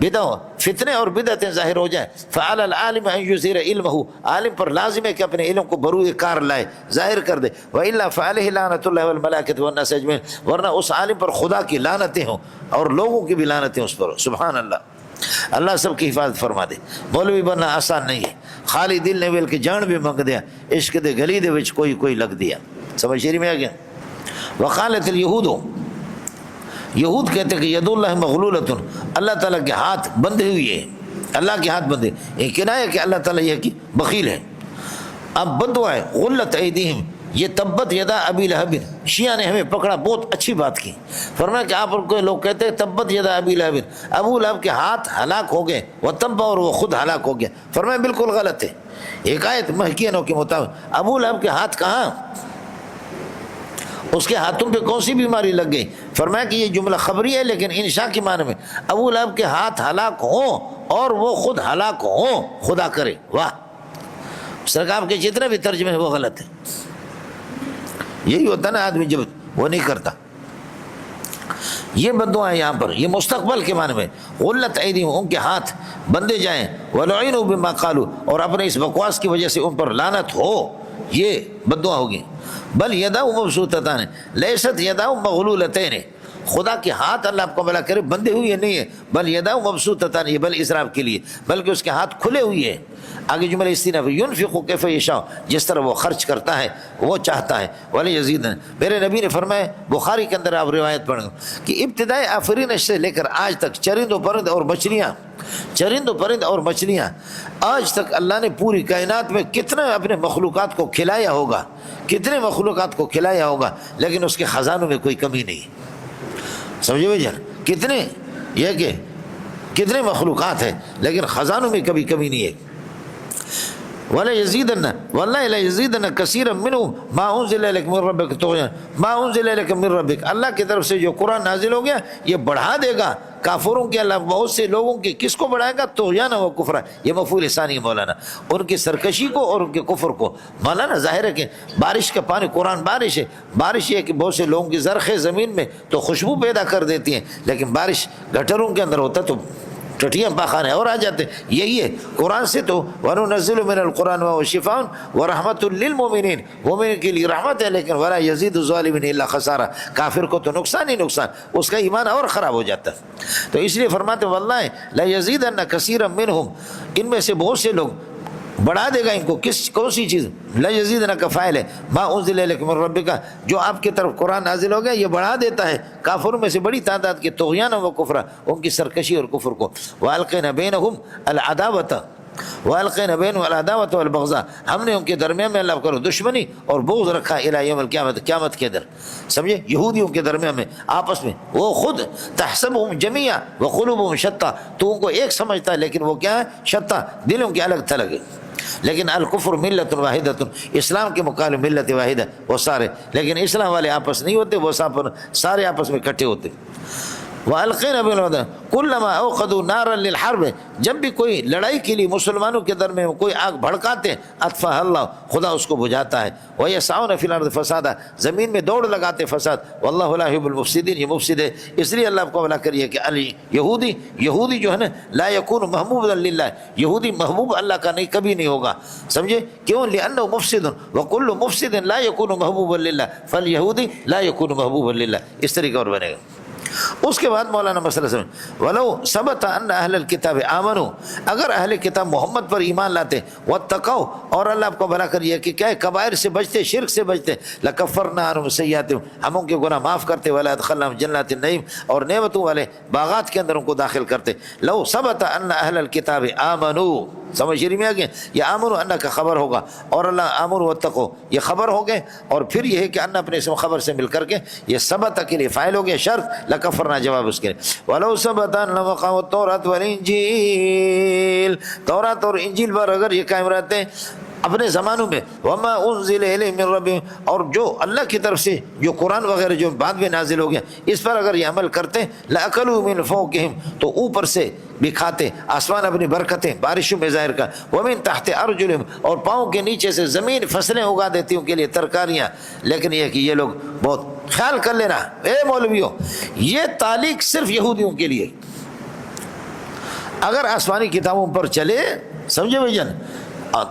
بدع فتنے اور بدعتیں ظاہر ہو جائیں، فعلی العالم ان یظہر علمہ، عالم پر لازم ہے کہ اپنے علم کو بروئے کار لائے، ظاہر کر دے، وإلا فعلیہ لعنۃ اللہ والملائکۃ والناس اجمعین، ورنہ اس عالم پر خدا کی لعنتیں ہوں اور لوگوں کی بھی لعنتیں اس پر، سبحان اللہ، اللہ سب کی حفاظت فرما دے۔ مولوی بننا آسان نہیں ہے، خالی دل نے ویل کے جان بھی منگ دیا، عشق دے گلی دے وچ کوئی لگ دیا، سمجھ شیری میں آ گیا۔ وقالت الیہود، یہود کہتے ہیں کہ ید اللہ مغلولۃ، اللہ تعالیٰ کے ہاتھ بندھے ہوئے ہیں، اللہ کے ہاتھ بندھے، یہ کنایہ کہ اللہ تعالیٰ یہ کہ بخیل ہے۔ اب بد دعا ہے، غلت ایدیہم، یہ تبت یدا ابی لہب، شیعہ نے ہمیں پکڑا، بہت اچھی بات کی، فرمایا کہ آپ کو لوگ کہتے ہیں تبت یدا ابی لہب، ابو لہب کے ہاتھ ہلاک ہو گئے، وہ تب اور وہ خود ہلاک ہو گیا، فرمایا بالکل غلط ہے، ایک آیت محکینوں کے مطابق ابو لہب کے ہاتھ کہاں، اس کے ہاتھوں پہ کون سی بیماری لگ گئی، فرمایا کہ یہ جملہ خبری ہے لیکن انشاء کی معنی میں ابو لہب کے ہاتھ ہلاک ہوں اور وہ خود ہلاک ہوں، خدا کرے، واہ، سرکار کے جتنے بھی ترجمے ہیں وہ غلط ہیں، یہی ہوتا نا آدمی جب وہ نہیں کرتا۔ یہ بددعا ہے یہاں پر، یہ مستقبل کے معنی میں، غلت ایدیہم، ان کے ہاتھ بندے جائیں، وَلُعِنُوا بِمَا قَالُوا، اور اپنے اس بکواس کی وجہ سے ان پر لعنت ہو، یہ بددعا ہوگی۔ بل یداہ مبسوطتان لیست یداہ مغلولتین، خدا کے ہاتھ اللہ آپ کو بھلا کرے بندے ہوئے نہیں ہے، بل یداہ مبسوطتان، یہ بل اسراف کے لیے، بلکہ اس کے ہاتھ کھلے ہوئے ہیں۔ آگے جملہ استیناف، ينفق کیف یشاء، جس طرح وہ خرچ کرتا ہے وہ چاہتا ہے، ولیزیدن، میرے نبی نے فرمایا، بخاری کے اندر آپ روایت پڑھیں کہ ابتدائی آفرینش سے لے کر آج تک چرند و پرند اور مچھلیاں، چرند و پرند اور مچھلیاں، آج تک اللہ نے پوری کائنات میں کتنے اپنے مخلوقات کو کھلایا ہوگا، کتنے مخلوقات کو کھلایا ہوگا، لیکن اس کے خزانوں میں کوئی کمی نہیں، سمجھے بھائی جان، کتنے، یہ کہ کتنے مخلوقات ہیں لیکن خزانوں میں کبھی کمی نہیں ہے۔ وَلَيَزِيدَنَّ وَاللَّهِ لَيَزِيدَنَّ كَثِيرًا مِّنْهُ مَا أُنزِلَ إِلَيْكَ مِن رَّبِّكَ طُغْيَانًا مَا أُنزِلَ إِلَيْكَ مِن رَّبِّكَ، اللہ کی طرف سے جو قرآن نازل ہو گیا یہ بڑھا دے گا کافروں کے، اللہ بہت سے لوگوں کی، کس کو بڑھائے گا، طغیانًا و کفرا، یہ مفعول ثانی ہے مولانا، ان کی سرکشی کو اور ان کے کفر کو۔ مولانا ظاہر ہے کہ بارش کا پانی، قرآن بارش ہے، بارش یہ ہے کہ بہت سے لوگوں کی زرخ زمین میں تو خوشبو پیدا کر دیتی ہیں، لیکن بارش گٹروں کے اندر ہوتا تو ٹٹیاں پاخانے اور آ جاتے، یہی ہے قرآن سے تو وَنُنَزِّلُ مِنَ الْقُرْآنِ وَهُوَ شِفَاءٌ وَرَحْمَةٌ لِّلْمُؤْمِنِينَ، مومن کے لیے رحمت ہے، لیکن وَلَا يَزِيدُ الظَّالِمِينَ إِلَّا خَسَارًا، کافر کو تو نقصان ہی نقصان، اس کا ایمان اور خراب ہو جاتا ہے۔ تو اس لیے فرماتے وَاللَّهِ لَيَزِيدَنَّ كَثِيرًا مِّنْهُمْ، ان میں سے بہت سے لوگ بڑھا دے گا ان کو، کون سی چیز، لَيَزِيدَنَّ کا فاعل ہے، مَا أُنزِلَ إِلَيْكَ مِن رَّبِّكَ، جو آپ کی طرف قرآن نازل ہو گیا یہ بڑھا دیتا ہے کافروں میں سے بڑی تعداد کے طغیان و کفر، ان کی سرکشی اور کفر کو۔ وَأَلْقَيْنَا بَيْنَهُمْ الْعَدَاوَةَ وَأَلْقَيْنَا بَيْنَهُمْ الْعَدَاوَةَ وَالْبَغْضَاءَ، ہم نے ان کے درمیان میں اللہ کرو دشمنی اور بغض رکھا الی یوم القیامت، قیامت کے در، سمجھے، یہودیوں کے درمیان میں آپس میں، وہ خود تحسبهم جميعا وقلوبهم شتى، تو ان کو ایک سمجھتا ہے لیکن وہ کیا ہے، شتى، دلوں کے الگ تھلگ ہے۔ لیکن الکفر ملت واحدۃ، اسلام کے مقابلے ملت واحد ہے وہ سارے، لیکن اسلام والے آپس نہیں ہوتے، وہ سارے آپس میں اکٹھے ہوتے۔ وَأَلْقَيْنَا بِالْوَدَى كُلَّمَا أَوْقَدُوا نَارًا لِلْحَرْبِ، جب بھی کوئی لڑائی کے لیے مسلمانوں کے درمیان کوئی آگ بھڑکاتے اطفاء اللہ، خدا اس کو بجھاتا ہے۔ وَيَسْعَوْنَ فِي الْأَرْضِ فَسَادًا، زمین میں دوڑ لگاتے فساد، وَاللَّهُ لَا يُحِبُّ الْمُفْسِدِينَ، یہ مفسد ہے، اس لیے اللہ کو بلا کریے کہ یہودی جو ہے نا لا يكون محبوبا للہ، یہودی محبوب اللہ کا نہیں، کبھی نہیں ہوگا، سمجھے کیوں، لأنه مفسد وكل مفسد لا يكون محبوبا للہ فاليهودي لا يكون محبوبا للہ، اس طریقے اور بنے گا۔ اس کے بعد مولانا مسئلہ سمجھ، وَلَوْ ثَبَتَ أَنَّ أَهْلَ الْكِتَابِ آمَنُوا، اگر اہل کتاب محمد پر ایمان لاتے، وَاتَّقَوْا، اور اللہ آپ کو بھلا کریے کہ کیا ہے، کبائر سے بچتے، شرک سے بچتے، لَكَفَّرْنَا عَنْهُمْ سَيِّئَاتِهِمْ، ہم ان کے گناہ معاف کرتے، وَلَأَدْخَلْنَاهُمْ جَنَّاتِ النَّعِيمِ، اور نعمتوں والے باغات کے اندر ان کو داخل کرتے۔ لَوْ ثَبَتَ أَنَّ أَهْلَ الْكِتَابِ آمَنُوا، سمجھ میں آ گیا، یہ آمن و کا خبر ہوگا، اور اللہ آمن واتقو یہ خبر ہو گئے، اور پھر یہ ہے کہ ان اپنے اسم خبر سے مل کر کے یہ ثبت کے لیے فاعل ہو گیا، شرط، لکفرنا جواب اس کے، ولو ثبت ان وقع التوراۃ والانجیل، تورات اور انجیل پر اگر یہ قائم رہتے اپنے زمانوں میں، وما انزل الیہم من ربہم، اور جو اللہ کی طرف سے جو قرآن وغیرہ جو بعد میں نازل ہو گیا اس پر اگر یہ عمل کرتے، لأکلوا من فوقہم، تو اوپر سے بھی کھاتے، آسمان اپنی برکتیں بارشوں میں ظاہر کا، ومن تحت ارجلہم، اور پاؤں کے نیچے سے زمین فصلیں اگا دیتی ان کے لیے، ترکاریاں، لیکن یہ کہ یہ لوگ بہت خیال کر لینا، اے مولویوں، یہ تعلیق صرف یہودیوں کے لیے، اگر آسمانی کتابوں پر چلے، سمجھے بھائی جان،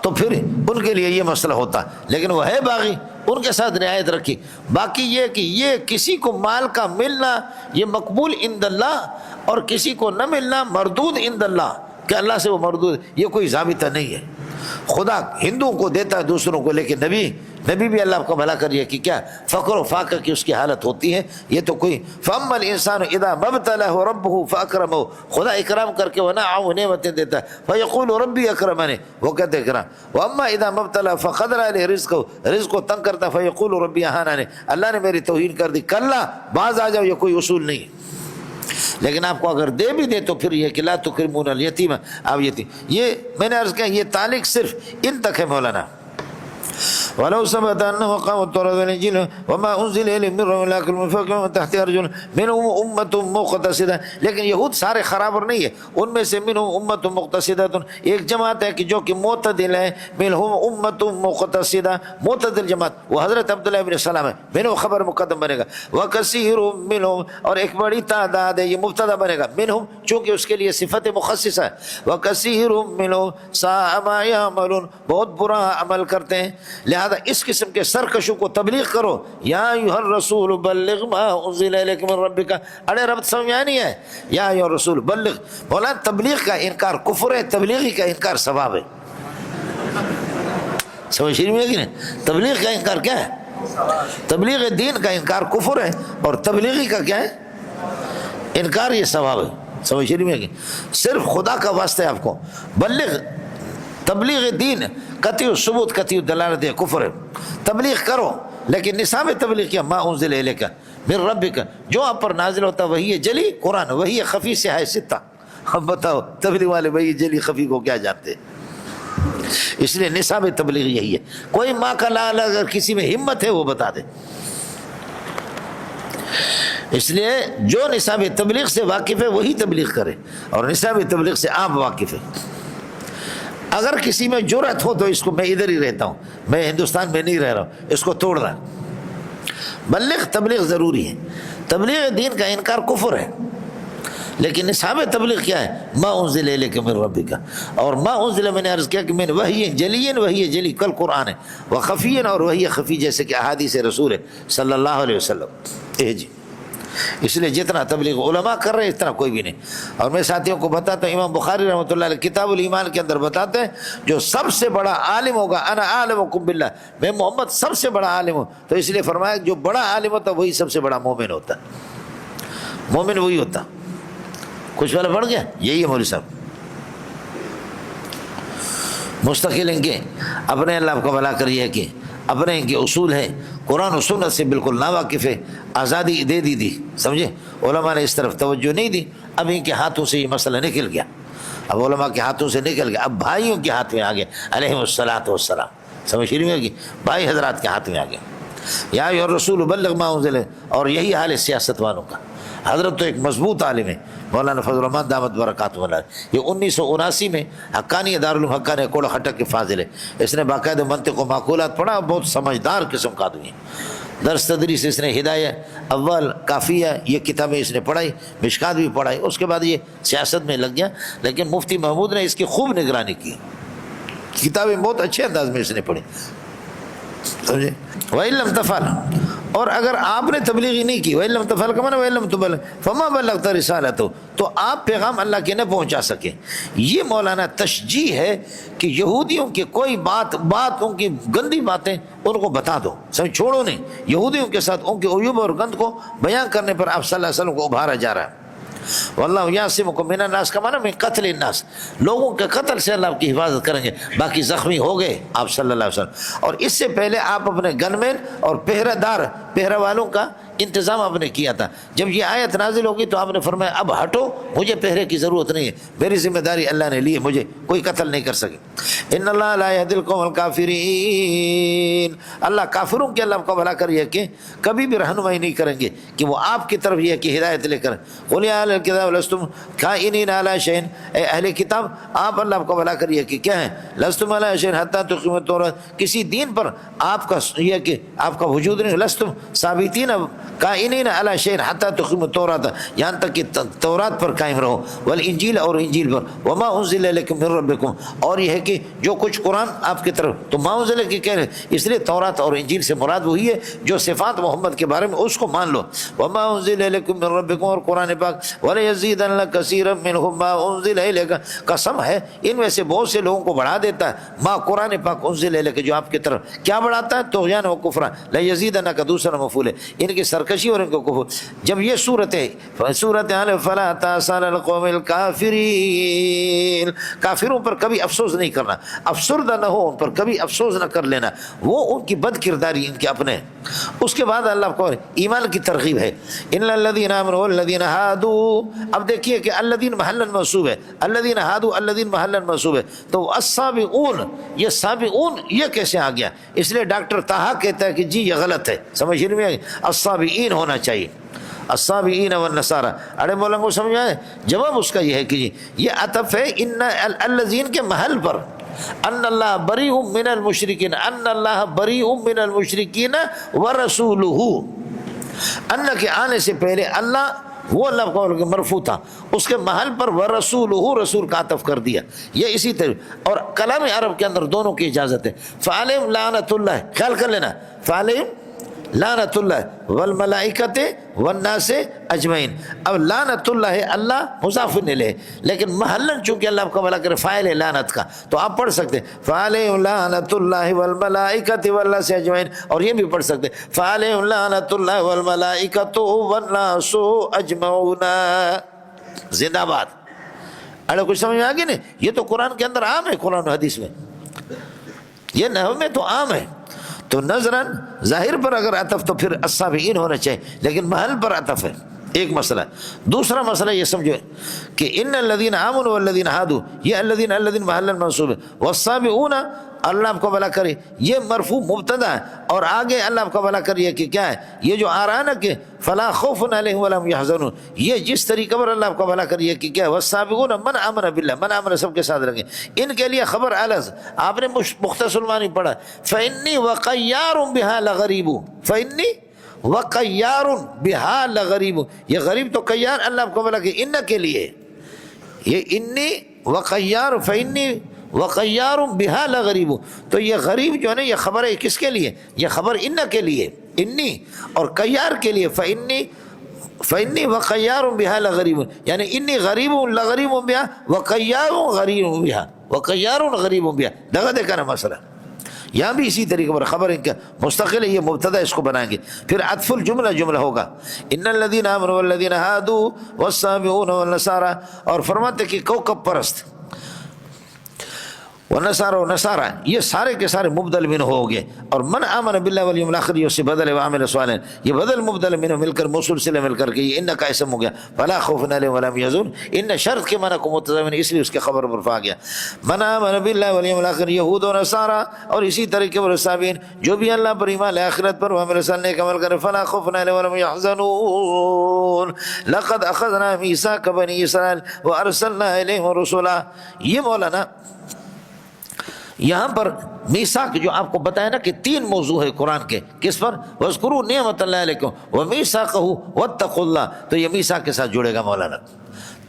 تو پھر ان کے لیے یہ مسئلہ ہوتا، لیکن وہ ہے باغی، ان کے ساتھ رعایت رکھی۔ باقی یہ کہ یہ کسی کو مال کا ملنا یہ مقبول عند اللہ، اور کسی کو نہ ملنا مردود عند اللہ، کہ اللہ سے وہ مردود، یہ کوئی ضابطہ نہیں ہے۔ خدا ہندوؤں کو دیتا ہے دوسروں کو، لیکن نبی بھی اللہ کا بھلا کریے کہ کیا فقر و فاقہ کی اس کی حالت ہوتی ہے. یہ تو کوئی فَأَمَّا الْإِنسَانُ إِذَا مَا ابْتَلَاهُ رَبُّهُ فَأَكْرَمَهُ، خدا اکرام کر کے ونعمہ نعمتیں دیتا ہے، فَيَقُولُ رَبِّي أَكْرَمَنِ، وہ کہتے ہیں کرام. وَأَمَّا إِذَا مَا ابْتَلَاهُ فَقَدَرَ عَلَيْهِ رِزْقَهُ، رزق کو تنگ کرتا ہے، فَيَقُولُ رَبِّي أَهَانَنِ، اللہ نے میری توہین کر دی. کلا باز آ جاؤ، یہ کوئی اصول نہیں. لیکن آپ کو اگر دے بھی دے تو پھر یہ کہ لا تکرمون الیتیم، آپ یتیم. یہ میں نے عرض کیا یہ تعلق صرف ان تک ہے مولانا. وَلَوْ ثَبَتَ أَنَّهُ قَامَ التَّوْرَاةُ وَالْإِنْجِيلُ وَمَا أُنزِلَ إِلَيْهِم مِّن رَّبِّهِمْ لَكِنَّ الْمُنافِقِينَ مِن تَحْتِ أَرْجُلِهِم مِّنْهُمْ أُمَّةٌ مُّقْتَصِدَةٌ، لیکن یہود سارے خراب اور نہیں ہے، ان میں سے منہم امت مقتصدۃ، ایک جماعت ہے کہ جو کہ معتدل ہے. منہم امت مقتصدہ، معتدل جماعت، وہ حضرت عبداللہ بن سلام ہے. منہم خبر مقدم بنے گا. وکثیر منہم، اور ایک بڑی تعداد ہے، یہ مبتدا بنے گا. منہم چونکہ اس کے لیے صفت مخصصہ ہے. وکثیر منہم ساء ما یعملون، بہت برا عمل کرتے ہیں. لہذا اس قسم کے سرکشوں کو تبلیغ کرو. یا ایھا الرسول بلغ ما انزل الیک من ربک، ارے رب سمجھ میں نہیں ہے. یا ایھا الرسول بلغ، مولانا تبلیغ کا انکار کفر ہے، تبلیغی کا انکار ثواب ہے. سمجھ رہی ہے کہ نہیں؟ تبلیغ کا انکار کیا ہے؟ تبلیغ دین کا انکار کفر ہے، اور تبلیغی کا کیا ہے؟ انکار یہ ثواب ہے. سمجھ رہی ہے کہ صرف خدا کا واسطہ ہے آپ کو. بلغ تبلیغ دین قطعی ثبوت قطعی دلالت ہے، کفر ہے. تبلیغ کرو، لیکن نصاب تبلیغ کیا؟ ما انزل الیک من ربک، جو آپ پر نازل ہوتا وہی ہے جلی قرآن، وہی ہے خفی سے ہے ستہ. اب بتاؤ تبلیغ والے وہی جلی خفی کو کیا جانتے؟ اس لیے نصاب تبلیغ یہی ہے. کوئی ماں کا لال اگر کسی میں ہمت ہے وہ بتا دے. اس لیے جو نصاب تبلیغ سے واقف ہے وہی تبلیغ کرے، اور نصاب تبلیغ سے آپ واقف ہے. اگر کسی میں جرأت ہو تو اس کو، میں ادھر ہی رہتا ہوں، میں ہندوستان میں نہیں رہ رہا ہوں، اس کو توڑ رہا. بلغ تبلیغ ضروری ہے. تبلیغ دین کا انکار کفر ہے، لیکن نصاب تبلیغ کیا ہے؟ ما انزل الیک من ربک. اور ما انزل میں نے عرض کیا کہ میں نے وحی جلیین، وحی جلی کل قرآن ہے، وخفیین اور وحی خفی جیسے کہ احادیث رسول ہے صلی اللہ علیہ وسلم. جی اس لیے جتنا تبلیغ علماء کر رہے ہیں اتنا کوئی بھی نہیں. اور میں ساتھیوں کو بتاتا ہوں، امام بخاری رحمۃ اللہ علیہ کتاب الایمان کے اندر بتاتے ہیں جو سب سے بڑا عالم ہوگا، انا اعلمکم باللہ، میں محمد سب سے بڑا عالم ہوں. تو اس لیے فرمایا جو بڑا عالم ہوتا وہی سب سے بڑا مومن ہوتا. مومن وہی ہوتا. کچھ والا پڑھ گیا؟ یہی ہے مولوی صاحب. مستقل ان کے اپنے اللہ کو بھلا کریے کہ اپنے ان کے اصول ہیں، قرآن و سنت سے بالکل ناواقف ہے. آزادی دے دی سمجھے، علماء نے اس طرف توجہ نہیں دی. اب ان کے ہاتھوں سے یہ مسئلہ نکل گیا، اب علماء کے ہاتھوں سے نکل گیا، اب بھائیوں کے ہاتھ میں آ گیا علیہم الصلاۃ والسلام. سمجھ رہی ہے کہ بھائی حضرات کے ہاتھ میں آ گیا. یا ایھا الرسول بلغ ما انزل، اور یہی حال ہے سیاست والوں کا. حضرت تو ایک مضبوط عالم ہے مولانا فضل الرحمان دامت برکاتہ اللہ. یہ 1979 میں حقانی دارالعلوم حقانی کوڑا خٹک کے فاضل ہے. اس نے باقاعدہ منطق و معقولات پڑھا، بہت سمجھدار قسم کا آدمی ہے. درس تدریس اس نے ہدایہ اول کافیہ یہ کتابیں اس نے پڑھائی، مشکات بھی پڑھائی. اس کے بعد یہ سیاست میں لگ گیا، لیکن مفتی محمود نے اس کی خوب نگرانی کی. کتابیں بہت اچھے انداز میں اس نے پڑھی. سمجھے؟ وَإِن لَمْ تَفْعَلْ، اور اگر آپ نے تبلیغی نہیں کی، وَإِن لَمْ تَفْعَلْ كَمَا وَإِن لَمْ تُبَلِّغْ فَمَا بَلَّغْتَ رِسَالَتَهُ، تو آپ پیغام اللہ کے نہ پہنچا سکے. یہ مولانا تشجیع ہے کہ یہودیوں کی کوئی بات ان کی گندی باتیں ان کو بتا دو، سمجھ چھوڑو نہیں. یہودیوں کے ساتھ ان کے عیوب اور گند کو بیان کرنے پر آپ صلی اللہ علیہ وسلم کو ابھارا جا رہا ہے. واللہ یعصمکم من الناس کا معنی من قتل الناس، لوگوں کے قتل سے اللہ آپ کی حفاظت کریں گے. باقی زخمی ہو گئے آپ صلی اللہ علیہ وسلم. اور اس سے پہلے آپ اپنے گن مین اور پہرہ والوں کا انتظام آپ نے کیا تھا. جب یہ آیت نازل ہوگی تو آپ نے فرمایا اب ہٹو، مجھے پہرے کی ضرورت نہیں ہے، میری ذمہ داری اللہ نے لی ہے، مجھے کوئی قتل نہیں کر سکے. ان اللہ لا یہدی القوم الکافرین، اللہ کافروں کے اللہ کو بھلا کریے کہ کبھی بھی رہنمائی نہیں کریں گے کہ وہ آپ کی طرف یہ کہ ہدایت لے کر. قل یا اہل الکتاب لستم کائنین علی شیء، اے اہل کتاب آپ اللہ کو بھلا کریے کہ کیا ہیں، لستم علی شیء حتی تقیموا التوراۃ، کسی دین پر آپ کا یہ کہ آپ کا وجود نہیں، لستم ثابتین قائمین علی شیء حتی تقیموا التوراۃ، یہاں تک کہ تورات پر قائم رہو، والانجیل اور انجیل پر، وما انزل الیکم من ربکم، اور یہ ہے کہ جو کچھ قرآن آپ کی طرف، تو ما انزل کی کہہ رہے، اس لیے تورات اور انجیل سے مراد وہی ہے جو صفات محمد کے بارے میں اس کو مان لو، وما انزل الیکم من ربکم، اور قرآن پاک ولیزیدن کثیرا منهم ما انزل الیک، قسم ہے ان میں سے بہت سے لوگوں کو بڑھا دیتا ہے ما قرآن پاک انزل الیک، جو آپ کی طرف کیا بڑھاتا ہے؟ طغیان و کفر، لیزیدن کا دوسرا مفعول ہے، ان کی سرکشی اور ان کو کفر۔ جب یہ صورت ہے صورت حال فلا تأسن القوم الکافرین، کافروں پر کبھی افسوس نہیں کرنا، افسردہ نہ ہو، ان پر کبھی افسوس نہ کر لینا، وہ ان کی بد کرداری ان کے اپنے۔ اس کے بعد اللہ کو ایمان کی ترغیب ہے، ان الذین آمنوا والذین ہادوا، اب دیکھیے کہ الذین محلا منصوب ہے، الذین ہادوا الذین محلا منصوب ہے، تو السابقون، یہ سابقون یہ کیسے آ گیا؟ اس لیے ڈاکٹر طہا کہتا ہے کہ جی یہ غلط ہے، سمجھ میں آئی، السابقین ہونا چاہیے، السابقین والنصارى۔ ارے مولانا کو سمجھ آئے؟ جواب اس کا یہ ہے کہ جی یہ عطف ہے ان الذین کے محل پر، ان اللہ بریء من المشرکین، ان اللہ بریء من المشرکین ورسولہ، ان کے آنے سے پہلے اللہ، وہ اللہ کو مرفوع تھا، اس کے محل پر ورسولہ، رسول کا عطف کر دیا، یہ اسی طرح۔ اور کلام عرب کے اندر دونوں کی اجازت ہے، فعلیہم لعنت اللہ، خیال کر لینا، فعلیہم لعنت اللہ والملائکۃ والناس اجمعین۔ اب لعنت اللہ اللہ مضاف الیہ، لیکن محلن چونکہ اللہ آپ کا بھلا کرے فاعل ہے لعنت کا، تو آپ پڑھ سکتے فعلیہم لعنت اللہ والملائکۃ والناس اجمعین، اور یہ بھی پڑھ سکتے فعلیہم لعنت اللہ والملائکۃ والناس اجمعون، زندہ باد۔ اڑے کچھ سمجھ میں آ گئی نہیں؟ یہ تو قرآن کے اندر عام ہے، قرآن و حدیث میں، یہ نحو میں تو عام ہے۔ تو نظراً ظاہر پر اگر عطف تو پھر السابقین ہونا چاہیے، لیکن محل پر عطف ہے، ایک مسئلہ۔ دوسرا مسئلہ یہ سمجھو کہ ان الذین آمنوا والذین ہادوا، یہ الذین محلا منصوب ہے، والسابقون اللہ آپ کو بھلا کرے یہ مرفوع مبتدا ہے، اور آگے اللہ آپ کو بھلا کریے کہ کیا ہے یہ جو آ رہا ہے نا کہ فلا خوف علیہم ولا هم يحزنون، یہ جس طریقے پر اللہ آپ کو بھلا کریے کہ کیا ہے والسابقون من آمن باللہ، من آمن سب کے ساتھ رکھیں، ان کے لیے خبر الز، آپ نے مختصر المعانی پڑھا، فإنی وقیار بها لغریب، فإنی وقیار بها لغریب، یہ غریب تو قیار اللہ آپ کو بھلا کہ ان کے لیے، یہ انی وقیار، فإنی وقیار بها لغریب، تو یہ غریب جو ہے نا یہ خبر ہے کس کے لیے؟ یہ خبر ان کے لیے، انی، اور قیار کے لیے فإنی وقیار بها لغریب، یعنی انی غریب لغریب بها وقیار غریب بها، وقیار غریب بها، دغه دے کا مسئلہ۔ یہاں بھی اسی طریقے پر خبر ان کا مستقل ہے، یہ مبتدا اس کو بنائیں گے، پھر عطف الجملہ جملہ ہوگا ان الذین آمنوا والذین ہادوا والسابئون والنصارى، اور فرماتے کہ کوكب پرست ونصارى ونصارى یہ سارے کے سارے مبدل من ہو گئے، اور من آمن باللہ والیوم الاخر یہ اس سے بدل وعمل صالحا، یہ بدل مبدل من مل کر موصول سے مل کر کے یہ ان کا اسم ہو گیا، فلا خوف علیہم ولا هم يحزنون، ان شرط کے معنی کو متضمن اس لیے اس کے خبر پر آ گیا، من آمن باللہ والیوم الاخر یہود و نصارى، اور اسی طریقے پر صابین جو بھی اللہ پر ایمان آخرت پر وعمل صالح نیک عمل کرے، فلا خوف علیہم ولا هم يحزنون، لقد اخذنا میثاق بنی اسرائیل وارسلنا الیہم رسلا۔ یہ مولانا یہاں پر میثاق جو آپ کو بتایا نا کہ تین موضوع ہے قرآن کے، کس پر؟ وَاذْكُرُوا نِعْمَةَ اللَّهِ عَلَيْكُمْ وَمِيثَاقَهُ وَاتَّقُوا اللَّهَ، تو یہ میثاق کے ساتھ جڑے گا مولانا،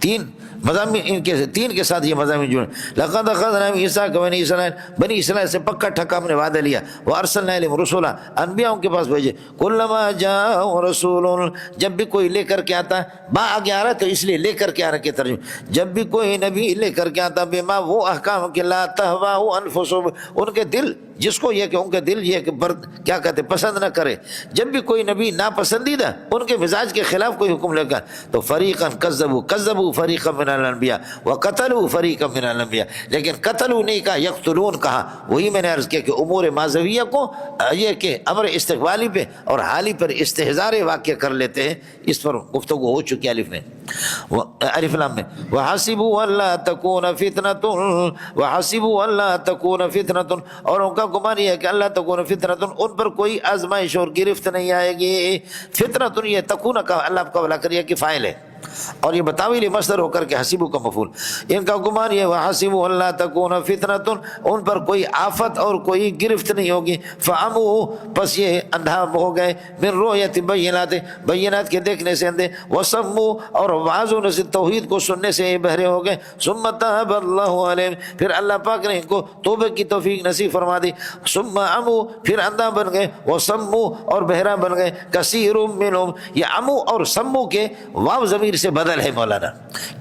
تین مضامین ان کے تین کے ساتھ یہ مضامین جڑے، لقد اخذنا میثاق بنی اسرائیل، بنی اسرائیل سے پکا ٹھکا ہم نے وعدہ لیا، وارسلنا الیہم رسولا، انبیاء ان کے پاس بھیجے، کلما جاء رسول، جب بھی کوئی لے کر کے آتا، با آگے آ رہا ہے تو اس لیے لے کر کے آ رہا کے ترجمہ، جب بھی کوئی نبی لے کر کے آتا، بما وہ احکام کہ لا تہواہ انفسهم، ان کے دل جس کو یہ کہ ان کے دل یہ کہ کیا کہتے پسند نہ کرے، جب بھی کوئی نبی ناپسندیدہ ان کے مزاج کے خلاف کوئی حکم لے کر، تو فریقا کذبوا فریقا من الانبیاء وقتلوا فریقا من الانبیاء، لیکن قتلوا نہیں کہا، یقتلون کہا، وہی میں نے عرض کیا کہ امور ماضویہ کو یہ کہ امر استقبالی پہ اور حالی پر استحضار واقع کر لیتے ہیں، اس پر گفتگو ہو چکی الف میں، الف لام میں، وحسبوا الا تکون فتنۃ، وحسبوا الا تکون فتنۃ، اور ان کا گمان یہ ہے کہ اللہ تکون فتنۃ، ان پر کوئی آزمائش اور گرفت نہیں آئے گی، فتنۃ یہ تکون کا اللہ آپ کا بھلا کریے کہ فاعل ہے، اور یہ بتاویل مصدر ہو کر کے حسیبو کا مفعول. ان کا گمان یہ وحسبوا اللہ تکون فتنۃ، ان پر کوئی آفت اور کوئی گرفت نہیں ہوگی. فعموا، پس یہ اندھا ہو گئے، من رؤیت بینات، بینات کے دیکھنے سے اندھے، وصموا، اور واعظ و نصیحت توحید کو سننے سے یہ بہرے ہو گئے. ثم تاب اللہ علیہم، پھر اللہ پاک نے ان کو توبہ کی توفیق نصیب فرما دی. ثم عموا، پھر اندھا بن گئے، وصموا، اور بہرا بن گئے. کثیر منہم، یہ عمو اور سمو کے واو ضمیر سے بدل ہے مولانا.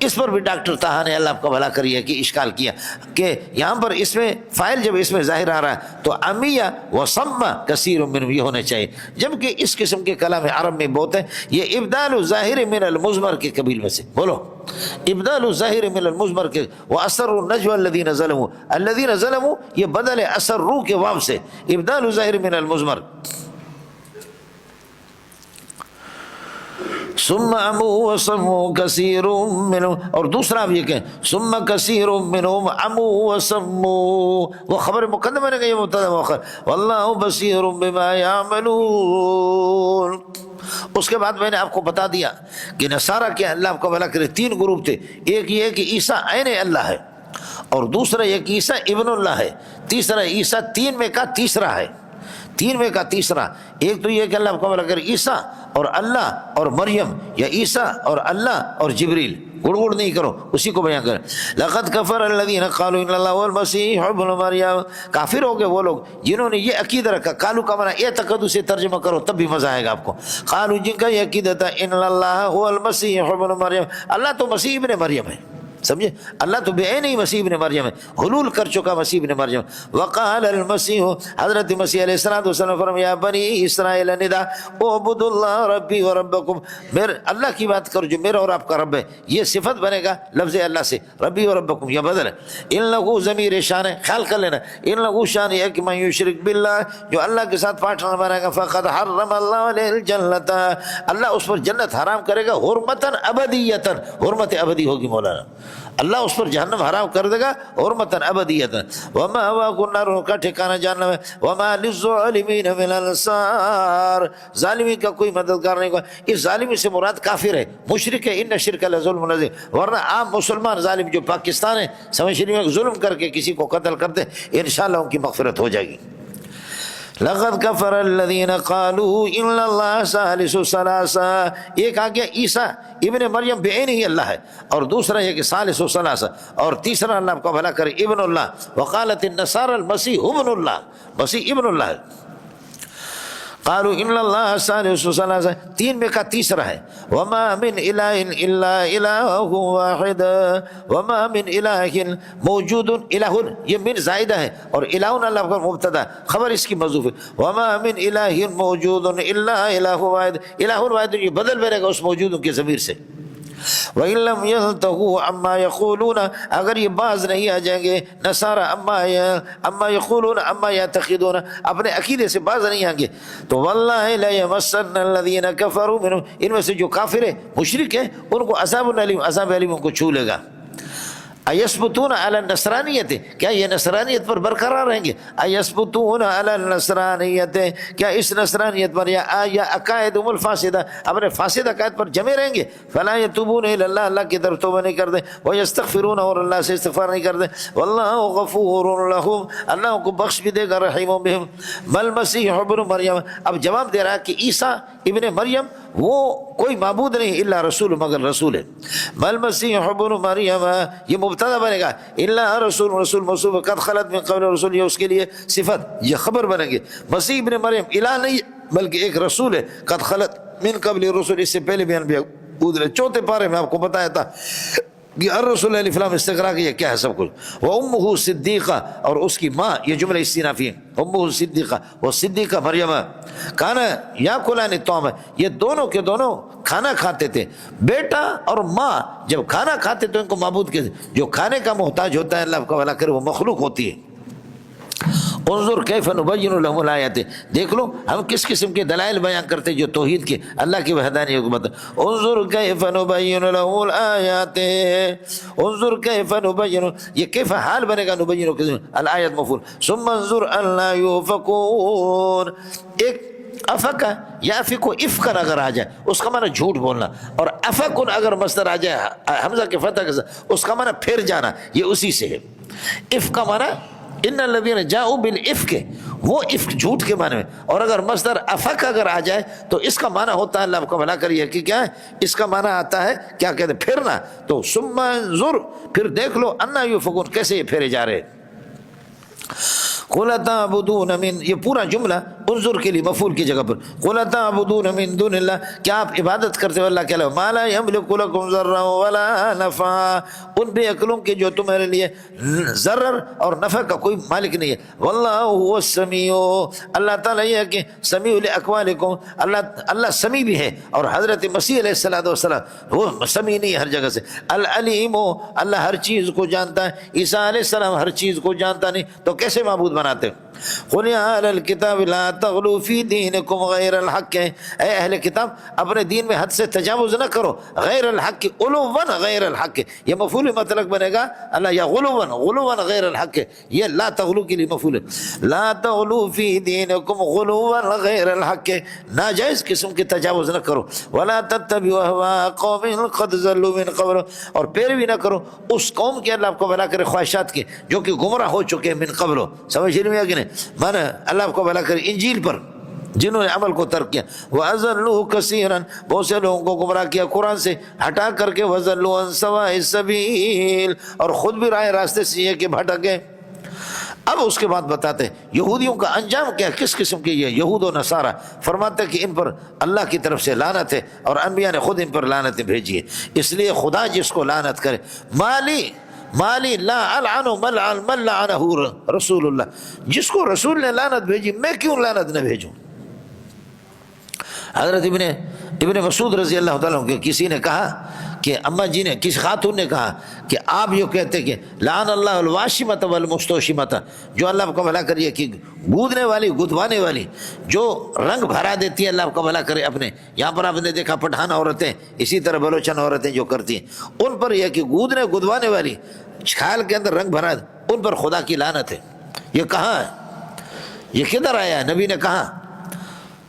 اس پر بھی ڈاکٹر طاہا نے اللہ آپ کا بھلا کریے کہ اشکال کیا کہ یہاں پر اس میں فاعل جب اس میں ظاہر آ رہا ہے تو امیہ و سما کثیر منہم یہ ہونے چاہیے، جبکہ اس قسم کے کلام عرب میں بہت ہے. یہ ابدال ظاہر من المضمر کے قبیل میں سے، بولو ابدال ظاہر من المضمر کے. واثر النجوى الذين ظلموا، الذين ظلموا یہ بدل اثر رو کے واو سے، ابدال ظاہر من المضمر. ثم عموا وصموا كثير منهم، اور دوسرا بھی یہ کہ ثم كثير منهم عموا وصموا، وہ خبر مقدمہ نے کہ یہ مبتدا مؤخر. والله بصير بما يعملون. اس کے بعد میں نے آپ کو بتا دیا کہ نصارہ کے اللہ آپ کو بھلا کرے تین گروپ تھے. ایک یہ کہ عیسیٰ عین اللہ ہے، اور دوسرا یہ کہ عیسیٰ ابن اللہ ہے، تیسرا عیسیٰ تین میں کا تیسرا ہے. تین میں کا تیسرا، ایک تو یہ کہ اللہ کو اگر عیسیٰ اور اللہ اور مریم، یا عیسیٰ اور اللہ اور جبریل، گڑ گڑ نہیں کرو، اسی کو بیان کریں. لقد کفر الذین قالوا ان اللہ هو المسیح ابن مریم، کافر ہو گئے وہ لوگ جنہوں نے یہ عقیدہ رکھا. قالوا کا معنی اعتقدوا سے ترجمہ کرو تب بھی مزہ آئے گا آپ کو. قالوا جن کا یہ عقیدہ تھا ان اللہ هو المسیح ابن مریم، اللہ تو مسیح ابن مریم ہے. سمجھے، اللہ تو بعین ہی مسیح ابن مریم ہے، حلول کر چکا مسیح ابن مریم. وقال المسیح، حضرت مسیح علیہ السلام فرمایا، بنی اسرائیل ندا اعبدوا اللہ ربی و ربکم، میرے اللہ کی بات کرو جو میرا اور آپ کا رب ہے. یہ صفت بنے گا لفظ اللہ سے، ربی و ربکم یہ بدل ہے. ان لہو ضمیر شان ہے، خیال کر لینا، ان لہو شان ہے کہ من یشرک باللہ، جو اللہ کے ساتھ پارٹنر بنائے گا، فقد حرم اللہ علیہ الجنت، اللہ اس پر جنت حرام کرے گا، حرمتاً ابدیتاً، حرمت ابدی ہوگی مولانا، اللہ اس پر جہنم حرام کر دے گا حرمتاً ابدیتاً. ومأواہ النار، کا ٹھکانہ جہنم ہے. وما للظالمین من انصار، ظالمی کا کوئی مددگار نہیں ہوگا. اس ظالمی سے مراد کافر ہے، مشرک ہے. ان الشرک لظلم عظیم، ورنہ عام مسلمان ظالم جو پاکستان ہے سمجھ رہی میں ظلم کر کے کسی کو قتل کرتے انشاءاللہ ان کی مغفرت ہو جائے گی. لقد کفر الذین قالوا ان اللہ ثالث ثلاثہ، ایک آ گیا عیسیٰ ابن مریم بعین ہی اللہ ہے، اور دوسرا یہ کہ ثالث ثلاثہ، اور تیسرا اللہ آپ کو بھلا کرے ابن اللہ. وقالت النصارى المسیح ابن اللہ، مسیح ابن اللہ ہے. قالوا ان اللہ ثالث ثلاثہ، تین میں کا تیسرا ہے. وما من الہ الا الہ واحد، وما من الہ موجود، الہ یہ من زائدہ ہے، اور الہ اللہ کا مبتدا، خبر اس کی محذوف ہے. وما من الہ موجود الا الہ واحد، الہ واحد یہ بدل بنے گا اس موجود کے ضمیر سے. وَإِن لَّمْ يَنْتَهُوا عَمَّا يَقُولُونَ، اگر یہ باز نہیں آ جائیں گے نصارى عَمَّا يَقُولُونَ عَمَّا يَعْتَقِدُونَ، اپنے عقیدے سے باز نہیں آئیں گے، تو وَاللَّهِ لَيَمَسَّنَّ الَّذِينَ كَفَرُوا مِنْهُمْ، ان میں سے جو کافر ہیں مشرک ہیں ان کو عذاب علیم، عذاب علیم ان کو چھو لے گا. ایثبتون علی النصرانیت، کیا یہ نصرانیت پر برقرار رہیں گے؟ ایثبتون علی النصرانیت، کیا اس نصرانیت پر یا عقائدہم الفاسدہ، اپنے فاسد عقائد پر جمے رہیں گے؟ فلا یتوبون الی اللہ، اللہ کی طرف توبہ نہیں کرتے. ویستغفرون، اور اللہ سے استغفار نہیں کرتے. واللہ غفور لہم، اللہ کو بخش بھی دے گا، رحیم بہم. مل مسیح ابن مریم، اب جواب دے رہا ہے کہ عیسیٰ ابن مریم وہ کوئی معبود نہیں الا رسول، مگر رسول ہے. مل مسیح ابن مریم یہ مبتدا بنے گا، الا رسول، رسول موصوف، قد خلت من قبل رسول یہ اس کے لیے صفت، یہ خبر بنے گی. مسیح ابن مریم الہ نہیں بلکہ ایک رسول ہے. قد خلت من قبل رسول، اس سے پہلے بھی انبیاء گزرے. چوتھے پارے میں آپ کو بتایا تھا کہ الرسول علیہ السلام استقرا کی یہ کیا ہے سب کچھ. وامہ صدیقہ، اور اس کی ماں، یہ جملہ استئنافی ہے، امہ صدیقہ، وہ صدیقہ مریم. کانا یاکلان الطعام، یہ دونوں کے دونوں کھانا کھاتے تھے. بیٹا اور ماں جب کھانا کھاتے تو ان کو معبود کہتے، جو کھانے کا محتاج ہوتا ہے اللہ کا بھلا کرے وہ مخلوق ہوتی ہے. انظر کیف نبین لهم الآیات، دیکھ لو ہم کس قسم کے دلائل بیان کرتے جو توحید کے، اللہ کی وحدانیت کو بتا. انظر کیف نبین لهم الآیات، انظر کیف نبین، یہ کیف حال بنے گا، نبین الآیات مفعول. ثم انظر الا یؤفکون، ایک افکا یا افکو افکن اگر آ جائے اس کا معنی جھوٹ بولنا، اور افکن اگر مصدر آ جائے حمزہ کے فتح کے ساتھ اس کا معنی پھر جانا، یہ اسی سے ہے۔ افک کا معنی ان الذین جاؤوا بالافک، وہ افک جھوٹ کے معنی میں، اور اگر مصدر افک اگر آ جائے تو اس کا معنی ہوتا ہے، اللہ آپ کو بھلا کریے کہ کیا ہے اس کا معنی آتا ہے، کیا کہتے ہیں پھرنا، تو ثم انظر پھر دیکھ لو انا یؤفکون کیسے یہ پھیرے جا رہے۔ قل تعبدون من، یہ پورا جملہ انظر کے لیے مفعول کی جگہ پر، قل تعبدون من دون اللہ، کیا آپ عبادت کرتے ہو اللہ کے علاوہ، ما لا یملک لکم ضرا ولا نفعا، ان بے عقلوں کے جو تمہارے لیے ضرر اور نفع کا کوئی مالک نہیں ہے، واللہ هو السمیع، اللہ تعالیٰ یہ ہے کہ سمیع لاقوالکم، اللہ سمیع بھی ہے، اور حضرت مسیح علیہ السلام وہ سمیع نہیں ہے ہر جگہ سے، العلیم، اللہ ہر چیز کو جانتا ہے، عیسیٰ علیہ السلام ہر چیز کو جانتا نہیں تو کیسے معبود بناتے؟ قل یا اہل الکتاب لا تغلوا فی دینکم غیر الحق، اے اہل کتاب اپنے دین میں حد سے تجاوز نہ کرو، غیر الحق علوا غیر الحق، یہ مفعول مطلق بنے گا اللہ، یا غلوا غیر الحق، یہ لا تغلو کے لیے مفعول ہے، لا تغلوا فی دینکم غلوا غیر الحق، ناجائز قسم کے تجاوز نہ کرو، ولا تتبعوا اهواء قوم قد ضلوا من قبل، اور پیروی نہ کرو اس قوم کے، اللہ آپ کو بھلا کرے، خواہشات کے جو کہ گمراہ ہو چکے ہیں، من قبل، سمجھ رہے ہیں کہ نہیں، مانا اللہ آپ کو بھلا کرے انجیل پر جنہوں نے عمل کو ترک کیا، وَأَضَلُّوا كَثِيرًا، بہت سے لوگوں کو گمراہ کیا قرآن سے ہٹا کر کے، وَضَلُّوا عَن سَوَاءِ السَّبِيلِ، اور خود بھی راہ راستے سے یہ کہ بھٹکے۔ اب اس کے بعد بتاتے ہیں یہودیوں کا انجام کیا، کس قسم کے یہ یہود و نصارہ، فرماتے ہیں کہ ان پر اللہ کی طرف سے لعنت ہے، اور انبیاء نے خود ان پر لعنتیں بھیجی ہے، اس لیے خدا جس کو لعنت کرے، مالی لا العن من لعنہ رسول اللہ، جس کو رسول نے لعنت بھیجی میں کیوں لعنت نہ بھیجوں۔ حضرت ابن مسعود رضی اللہ تعالیٰ عنہ کسی نے کہا کہ اماں جی نے، کسی خاتون نے کہا کہ آپ یہ کہتے کہ لعن اللہ الواشمۃ والمستوشمۃ، جو اللہ آپ کا بھلا کریے کہ گودنے والی گدوانے والی، جو رنگ بھرا دیتی ہے، اللہ آپ کا بھلا کرے اپنے یہاں پر آپ نے دیکھا پٹھان عورتیں، اسی طرح بلوچن عورتیں جو کرتی ہیں، ان پر یہ کہ گودنے گدوانے والی چھال کے اندر رنگ بھرا، ان پر خدا کی لعنت ہے۔ یہ کہاں ہے، یہ کدھر آیا ہے، نبی نے کہا،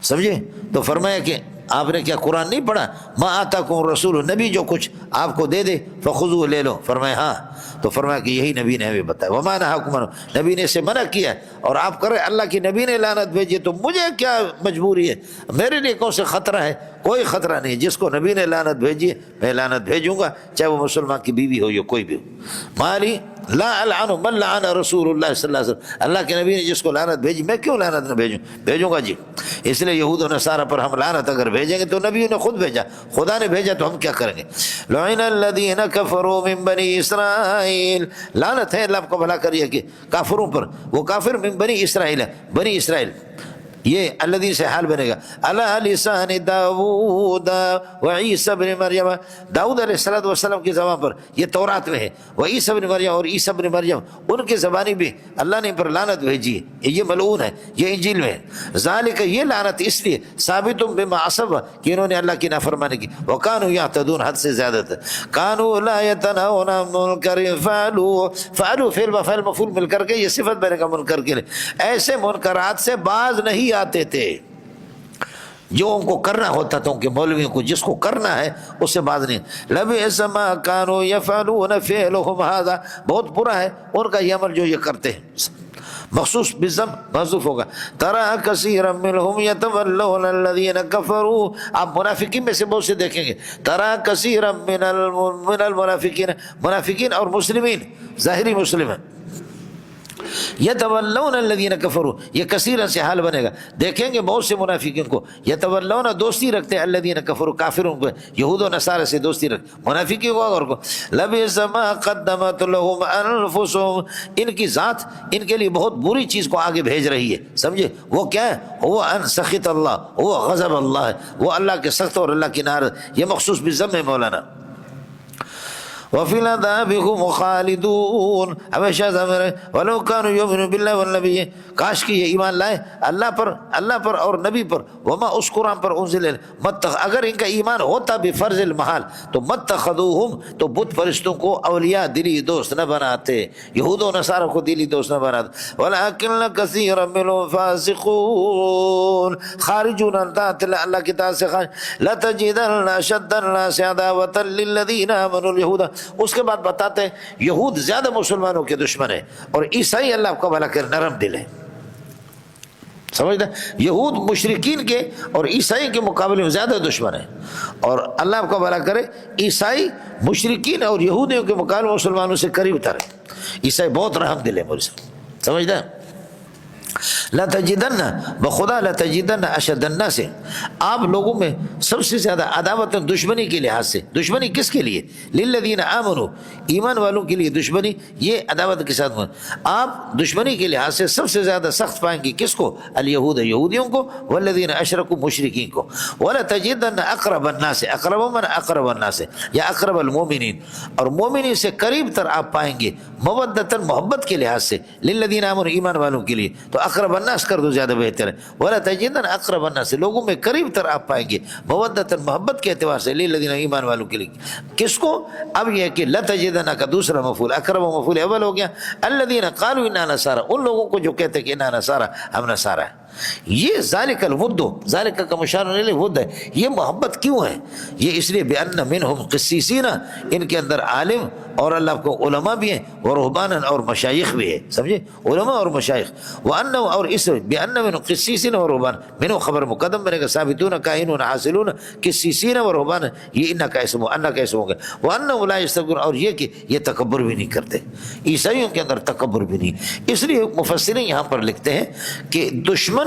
سمجھے؟ تو فرمایا کہ آپ نے کیا قرآن نہیں پڑھا، ما آتاکم الرسول، نبی جو کچھ آپ کو دے دے فخذوہ، لے لو، فرمایا ہاں، تو فرمایا کہ یہی نبی نے ہمیں بتایا، وما نہاکم عنہ، نبی نے اسے منع کیا، اور آپ کرے اللہ کی نبی نے لعنت بھیجی تو مجھے کیا مجبوری ہے، میرے لیے کون سے خطرہ ہے، کوئی خطرہ نہیں، جس کو نبی نے لعنت بھیجی ہے میں لعنت بھیجوں گا، چاہے وہ مسلمان کی بیوی ہو یا کوئی بھی ہو۔ مالی لا العن من لعن رسول اللہ صلی اللہ علیہ وسلم، اللہ کے نبی نے جس کو لعنت بھیجی میں کیوں لعنت نہ بھیجوں گا جی۔ اس لیے یہود و نصارہ پر ہم لعنت اگر بھیجیں گے تو نبی نے خود بھیجا، خدا نے بھیجا تو ہم کیا کریں گے۔ لعن الذین کفروا من بنی اسرائیل، لعنت ہے اللہ آپ کو بھلا کریے کہ کافروں پر، وہ کافر من بنی اسرائیل ہے، بنی اسرائیل، یہ الذین سے حال بنے گا، علی لسان داؤد و عیسی بن مریم، داؤد علیہ السلام کی زبان پر، یہ تورات میں ہے، و عیسی بن مریم، اور عیسی بن مریم ان کی زبانی بھی اللہ نے پر لعنت بھیجی ہے، یہ ملعون ہے، یہ انجیل میں ہے۔ ذالک، یہ لعنت اس لیے ثابت بما عصوا، کہ انہوں نے اللہ کی نافرمانی کی، وکانوا یعتدون، حد سے زیادہ تر، کانوا لا یتناہون عن منکر فعلوا فعل بفعل مفعول مل کر کے یہ صفت بنے گا منکر کے لیے، ایسے منکرات سے باز نہیں آتے تھے جو ان کو کرنا ہوتا تھا، ان کے مولویوں کو جس کو کرنا ہے اس سے باز نہیں۔ لبئس ما كانوا يفعلون فعلهم هذا، بہت برا ہے ان کا یہ عمل جو یہ کرتے ہیں، مخصوص بالضم محذوف ہوگا۔ ترى كثيرا منهم يتولون الذين كفروا، آپ منافقین میں سے بہت سے دیکھیں گے، ترى كثيرا من المنافقین، منافقین اور مسلمین، ظاہری مسلم ہیں، یتولون الذین کفروا، یہ کثیرا سے حال بنے گا، دیکھیں گے بہت سے منافقین کو، یتولون دوستی رکھتے ہیں، الذین کفروا کافروں کو، یہود و نصارى سے دوستی رکھتے منافقین کو، اور کو لبئس ما قدمت لهم انفسهم، ان کی ذات ان کے لیے بہت بری چیز کو آگے بھیج رہی ہے، سمجھے؟ وہ کیا ہے؟ وہ ان سخط اللہ، وہ غضب اللہ ہے، وہ اللہ کے سخط اور اللہ کی ناراض، یہ مخصوص بالذم ہے مولانا۔ وفی العذاب هم خالدون، ہمیشہ ضمیر ہے ولو كانوا يؤمنون بالله والنبي، کاش کہ یہ ایمان لائے اللہ پر اور نبی پر، وما اس قرآن پر انزل، اگر ان کا ایمان ہوتا بفرض المحال تو متخذوہم تو بت پرستوں کو اولیاء دلی دوست نہ بناتے، یہود و نصارہ کو دلی دوست نہ بناتے، ولکن کثیرا منهم فاسقون خارجون عن طاعت اللہ، اللہ کی طاعت سے خارج، لتجدن اشد الناس عداوة للذین آمنوا اليہود، اس کے بعد بتاتے ہیں یہود زیادہ مسلمانوں کے دشمن ہیں اور عیسائی اللہ کو بھلا کر نرم دل ہے، سمجھنا، یہود مشرکین کے اور عیسائی کے مقابلے میں زیادہ دشمن ہیں، اور اللہ آپ کو بھلا کرے عیسائی مشرکین اور یہودیوں کے مقابلے میں مسلمانوں سے قریب تر ہے، عیسائی بہت رحم دل ہے مجھ سے، سمجھنا۔ لَتَجِدَنَّ بخدا لَتَجِدَنَّ أَشَدَّ النَّاسِ، آپ لوگوں میں سب سے زیادہ عداوت دشمنی کے لحاظ سے، دشمنی کس کے لیے؟ لِلَّذِينَ آمَنُوا، ایمان والوں کے لیے دشمنی، یہ عداوت کے ساتھ آپ دشمنی کے لحاظ سے سب سے زیادہ سخت پائیں گے کس کو؟ الیہود، یہودیوں کو، والذین اشرکوا مشرکین کو، وَلَتَجِدَنَّ أَقْرَبَ النَّاسِ، اقرب من اقرب الناس یا اقرب المومنین، اور مومنین سے قریب تر آپ پائیں گے مودتاً محبت کے لحاظ سے، للذین آمنوا ایمان والوں کے لیے، تو اقرب الناس کر دو زیادہ بہتر ہے، ولا تجدن اقرب الناس لوگوں میں قریب تر آپ پائیں گے مودتاً محبت کے اعتبار سے، للذین ایمان والوں کے لیے، کس کو؟ اب یہ کہ لتجدن کا دوسرا مفعول اقرب مفعول اول ہو گیا، الذین قالوا انا نصارى، ان لوگوں کو جو کہتے ہیں کہ انا نصارى، ہم نصارى ہیں، یہ ذالک الود، ذالک کا مشار الیہ ود ہے، یہ محبت کیوں ہے؟ یہ اس لیے بأن منہم قسیسین، ان کے اندر عالم اور اللہ کو علماء بھی ہیں، ورہبانا اور مشایخ بھی ہیں، سمجھے، علماء اور مشایخ، وانہ اور اس بأن منہم قسیسین ورہبان، منہ خبر مقدم بنے گا، ثابتون کائنون حاصلون، قسیسین ورہبان، یہ ان کا اسم ہوگا، وانہ لا یستکبرون، اور یہ کہ یہ تکبر بھی نہیں کرتے، عیسائیوں کے اندر تکبر بھی نہیں، اس لیے مفسرین یہاں پر لکھتے ہیں کہ دشمن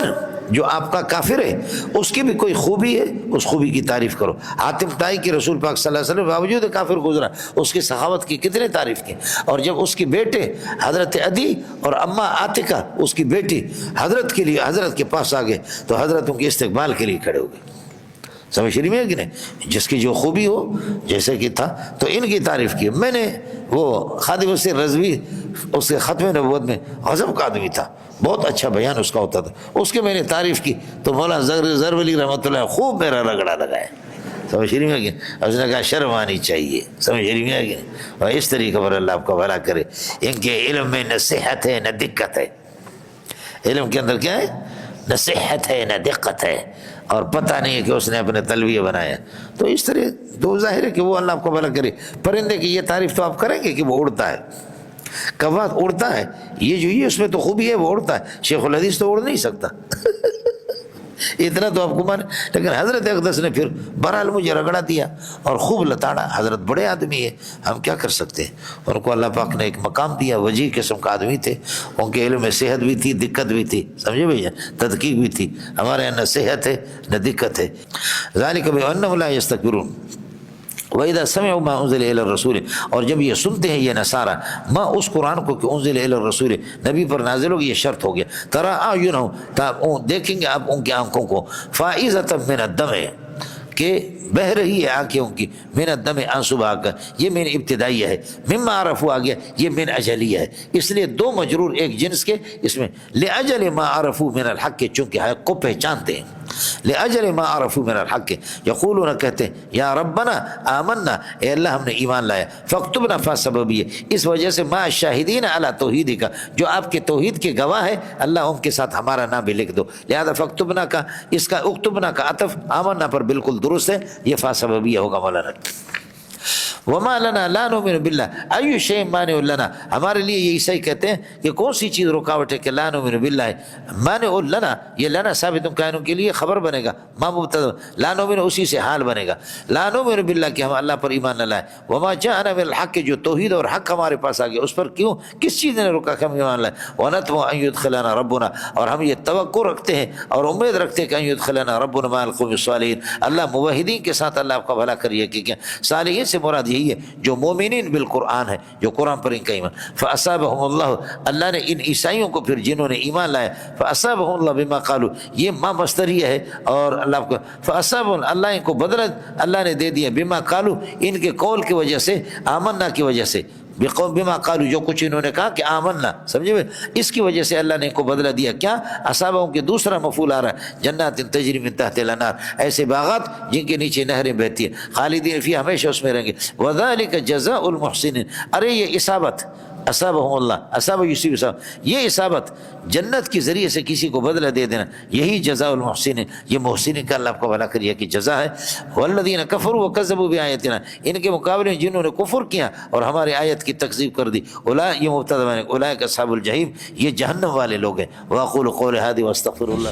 جو آپ کا کافر ہے اس کی بھی کوئی خوبی ہے، اس خوبی کی تعریف کرو، حاتم طائی کے رسول پاک صلی اللہ علیہ وسلم باوجود کافر گزرا، اس کی سخاوت کی کتنے تعریف کی، اور جب اس کی بیٹے حضرت عدی اور اماں عاتقہ اس کی بیٹی حضرت کے لیے حضرت کے پاس آ گئے تو حضرت ان کے استقبال کے لیے کھڑے ہو گئے، سمجھ رہی ہے کہ نہیں، جس کی جو خوبی ہو جیسے کہ تھا تو ان کی تعریف کی۔ میں نے وہ خادم حسین رضوی اس کے ختم نبوت میں غضب کا آدمی تھا، بہت اچھا بیان اس کا ہوتا تھا، اس کے میں نے تعریف کی تو مولانا زرولی رحمۃ اللہ خوب میرا رگڑا لگایا، سمجھ رہی ہے کہ اس نے کہا شرم آنی چاہیے، سمجھ رہی ہے کہ اور اس طریقے پر اللہ آپ کو بھلا کرے، ان کے علم میں نہ صحت ہے نہ دقت ہے، علم کے اندر کیا ہے؟ نہ صحت ہے نہ دقت ہے، اور پتہ نہیں ہے کہ اس نے اپنے تلویہ بنایا، تو اس طرح تو ظاہر ہے کہ وہ اللہ آپ کو بھلا کرے۔ پرندے کی یہ تعریف تو آپ کریں گے کہ وہ اڑتا ہے، کوا اڑتا ہے، یہ جو یہ اس میں تو خوبی ہے وہ اڑتا ہے، شیخ الحدیث تو اڑ نہیں سکتا اتنا تو آپ کو مانے، لیکن حضرت اقدس نے پھر بہرحال مجھے رگڑا دیا اور خوب لتاڑا، حضرت بڑے آدمی ہے، ہم کیا کر سکتے ہیں، ان کو اللہ پاک نے ایک مقام دیا، وجیح قسم کا آدمی تھے، ان کے علم میں صحت بھی تھی دقت بھی تھی، سمجھے بھیا، تدقیق بھی تھی، ہمارے یہاں نہ صحت ہے نہ دقت ہے، ذالک بأنہم لا یستکبرون وَإِذَا سَمِعُوا مَا أُنزِلَ إِلَى الرَّسُولِ، اور جب یہ سنتے ہیں یہ نصارہ ما اس قرآن کو کہ انزل إِلَى الرَّسُولِ نبی پر نازل ہوگی، یہ شرط ہو گیا، ترى أعينهم دیکھیں گے آپ ان کی آنکھوں کو، فائزة من الدم، کہ بہ رہی ہے آنکھیں ان کی، من الدم آنسو بہا کر، یہ من ابتدائیہ ہے، مما عرفوا آ گیا، یہ من اجلیہ ہے، اس لیے دو مجرور ایک جنس کے، اس میں لأجل ما عرفوا من الحق، چونکہ حق کو پہچانتے ہیں، لأجل ما عرفوا من الحق، یقولون کہتے ہیں یا ربنا آمنا، اے اللہ ہم نے ایمان لایا، فاکتبنا فا سببیہ، اس وجہ سے ما الشاہدین علی توحید کا، جو آپ کے توحید کے گواہ ہے اللہ ان کے ساتھ ہمارا نام بھی لکھ دو، لہذا فاکتبنا کا اس کا اکتبنا کا عطف آمنا پر بالکل درست ہے، یہ فا سببیہ ہوگا مولانا۔ وما لنا لا نؤمن باللہ ای شیء مانع لنا، ہمارے لیے یہ عیسائی کہتے ہیں کہ کون سی چیز رکاوٹ ہے کہ لا نؤمن باللہ مانع لنا، یہ لنا ثابت کائنوں کے لیے خبر بنے گا، ما مبتدا، لا نؤمن اسی سے حال بنے گا، لا نؤمن باللہ کہ ہم اللہ پر ایمان نہ لائیں، وما جاءنا من الحق، جو توحید اور حق ہمارے پاس آ گیا اس پر کیوں کس چیز نے روکا کہ ہم ایمان لائیں، ونطمع ان يدخلنا ربنا، اور ہم یہ توقع رکھتے ہیں اور امید رکھتے ہیں کہ ان يدخلنا ربنا مع القوم الصالحین، اللہ موحدین کے ساتھ اللہ آپ کا بھلا کریے، کہ کیا صالحین سے مراد یہی ہے جو مومنین بالقرآن ہے، جو قرآن پر ان کا ایمان. فَأَصَابَهُمُ اللَّهُ، اللہ نے ان عیسائیوں کو پھر جنہوں نے ایمان لایا، فَأَصَابَهُمُ اللَّهُ بِمَا قَالُوا، یہ ما مصدریہ ہے اور اللہ کو فَأَصَابَهُمُ، اللہ ان کو بدلہ اللہ نے دے دیا بما قالوا، ان کے قول کی وجہ سے، آمنا کی وجہ سے، بما قالوا جو کچھ انہوں نے کہا کہ آمنا، سمجھے ہوئے، اس کی وجہ سے اللہ نے ان کو بدلہ دیا. کیا؟ اصحابہم کے دوسرا مفعول آ رہا ہے، جنات تجری من تحت الانہار، ایسے باغات جن کے نیچے نہریں بہتی ہیں، خالدین فیہا، ہمیشہ اس میں رہیں گے. وذالک جزاء المحسنین، ارے یہ اصابت، اصابہم اللہ، اصاب یصیب اصاب، یہ اصابت جنت کے ذریعے سے کسی کو بدلہ دے دینا، یہی جزاء المحسنین، یہ محسنین کا اللہ آپ کو بھلا کریے کہ جزا ہے. والذین کفروا وکذبوا بآیاتنا، ان کے مقابلے میں جنہوں نے کفر کیا اور ہمارے آیت کی تکذیب کر دی، اولئک، یہ مبتدا ہے، اولئک اصحاب الجحیم، یہ جہنم والے لوگ ہیں. واقول قول ھذا واستغفر اللہ.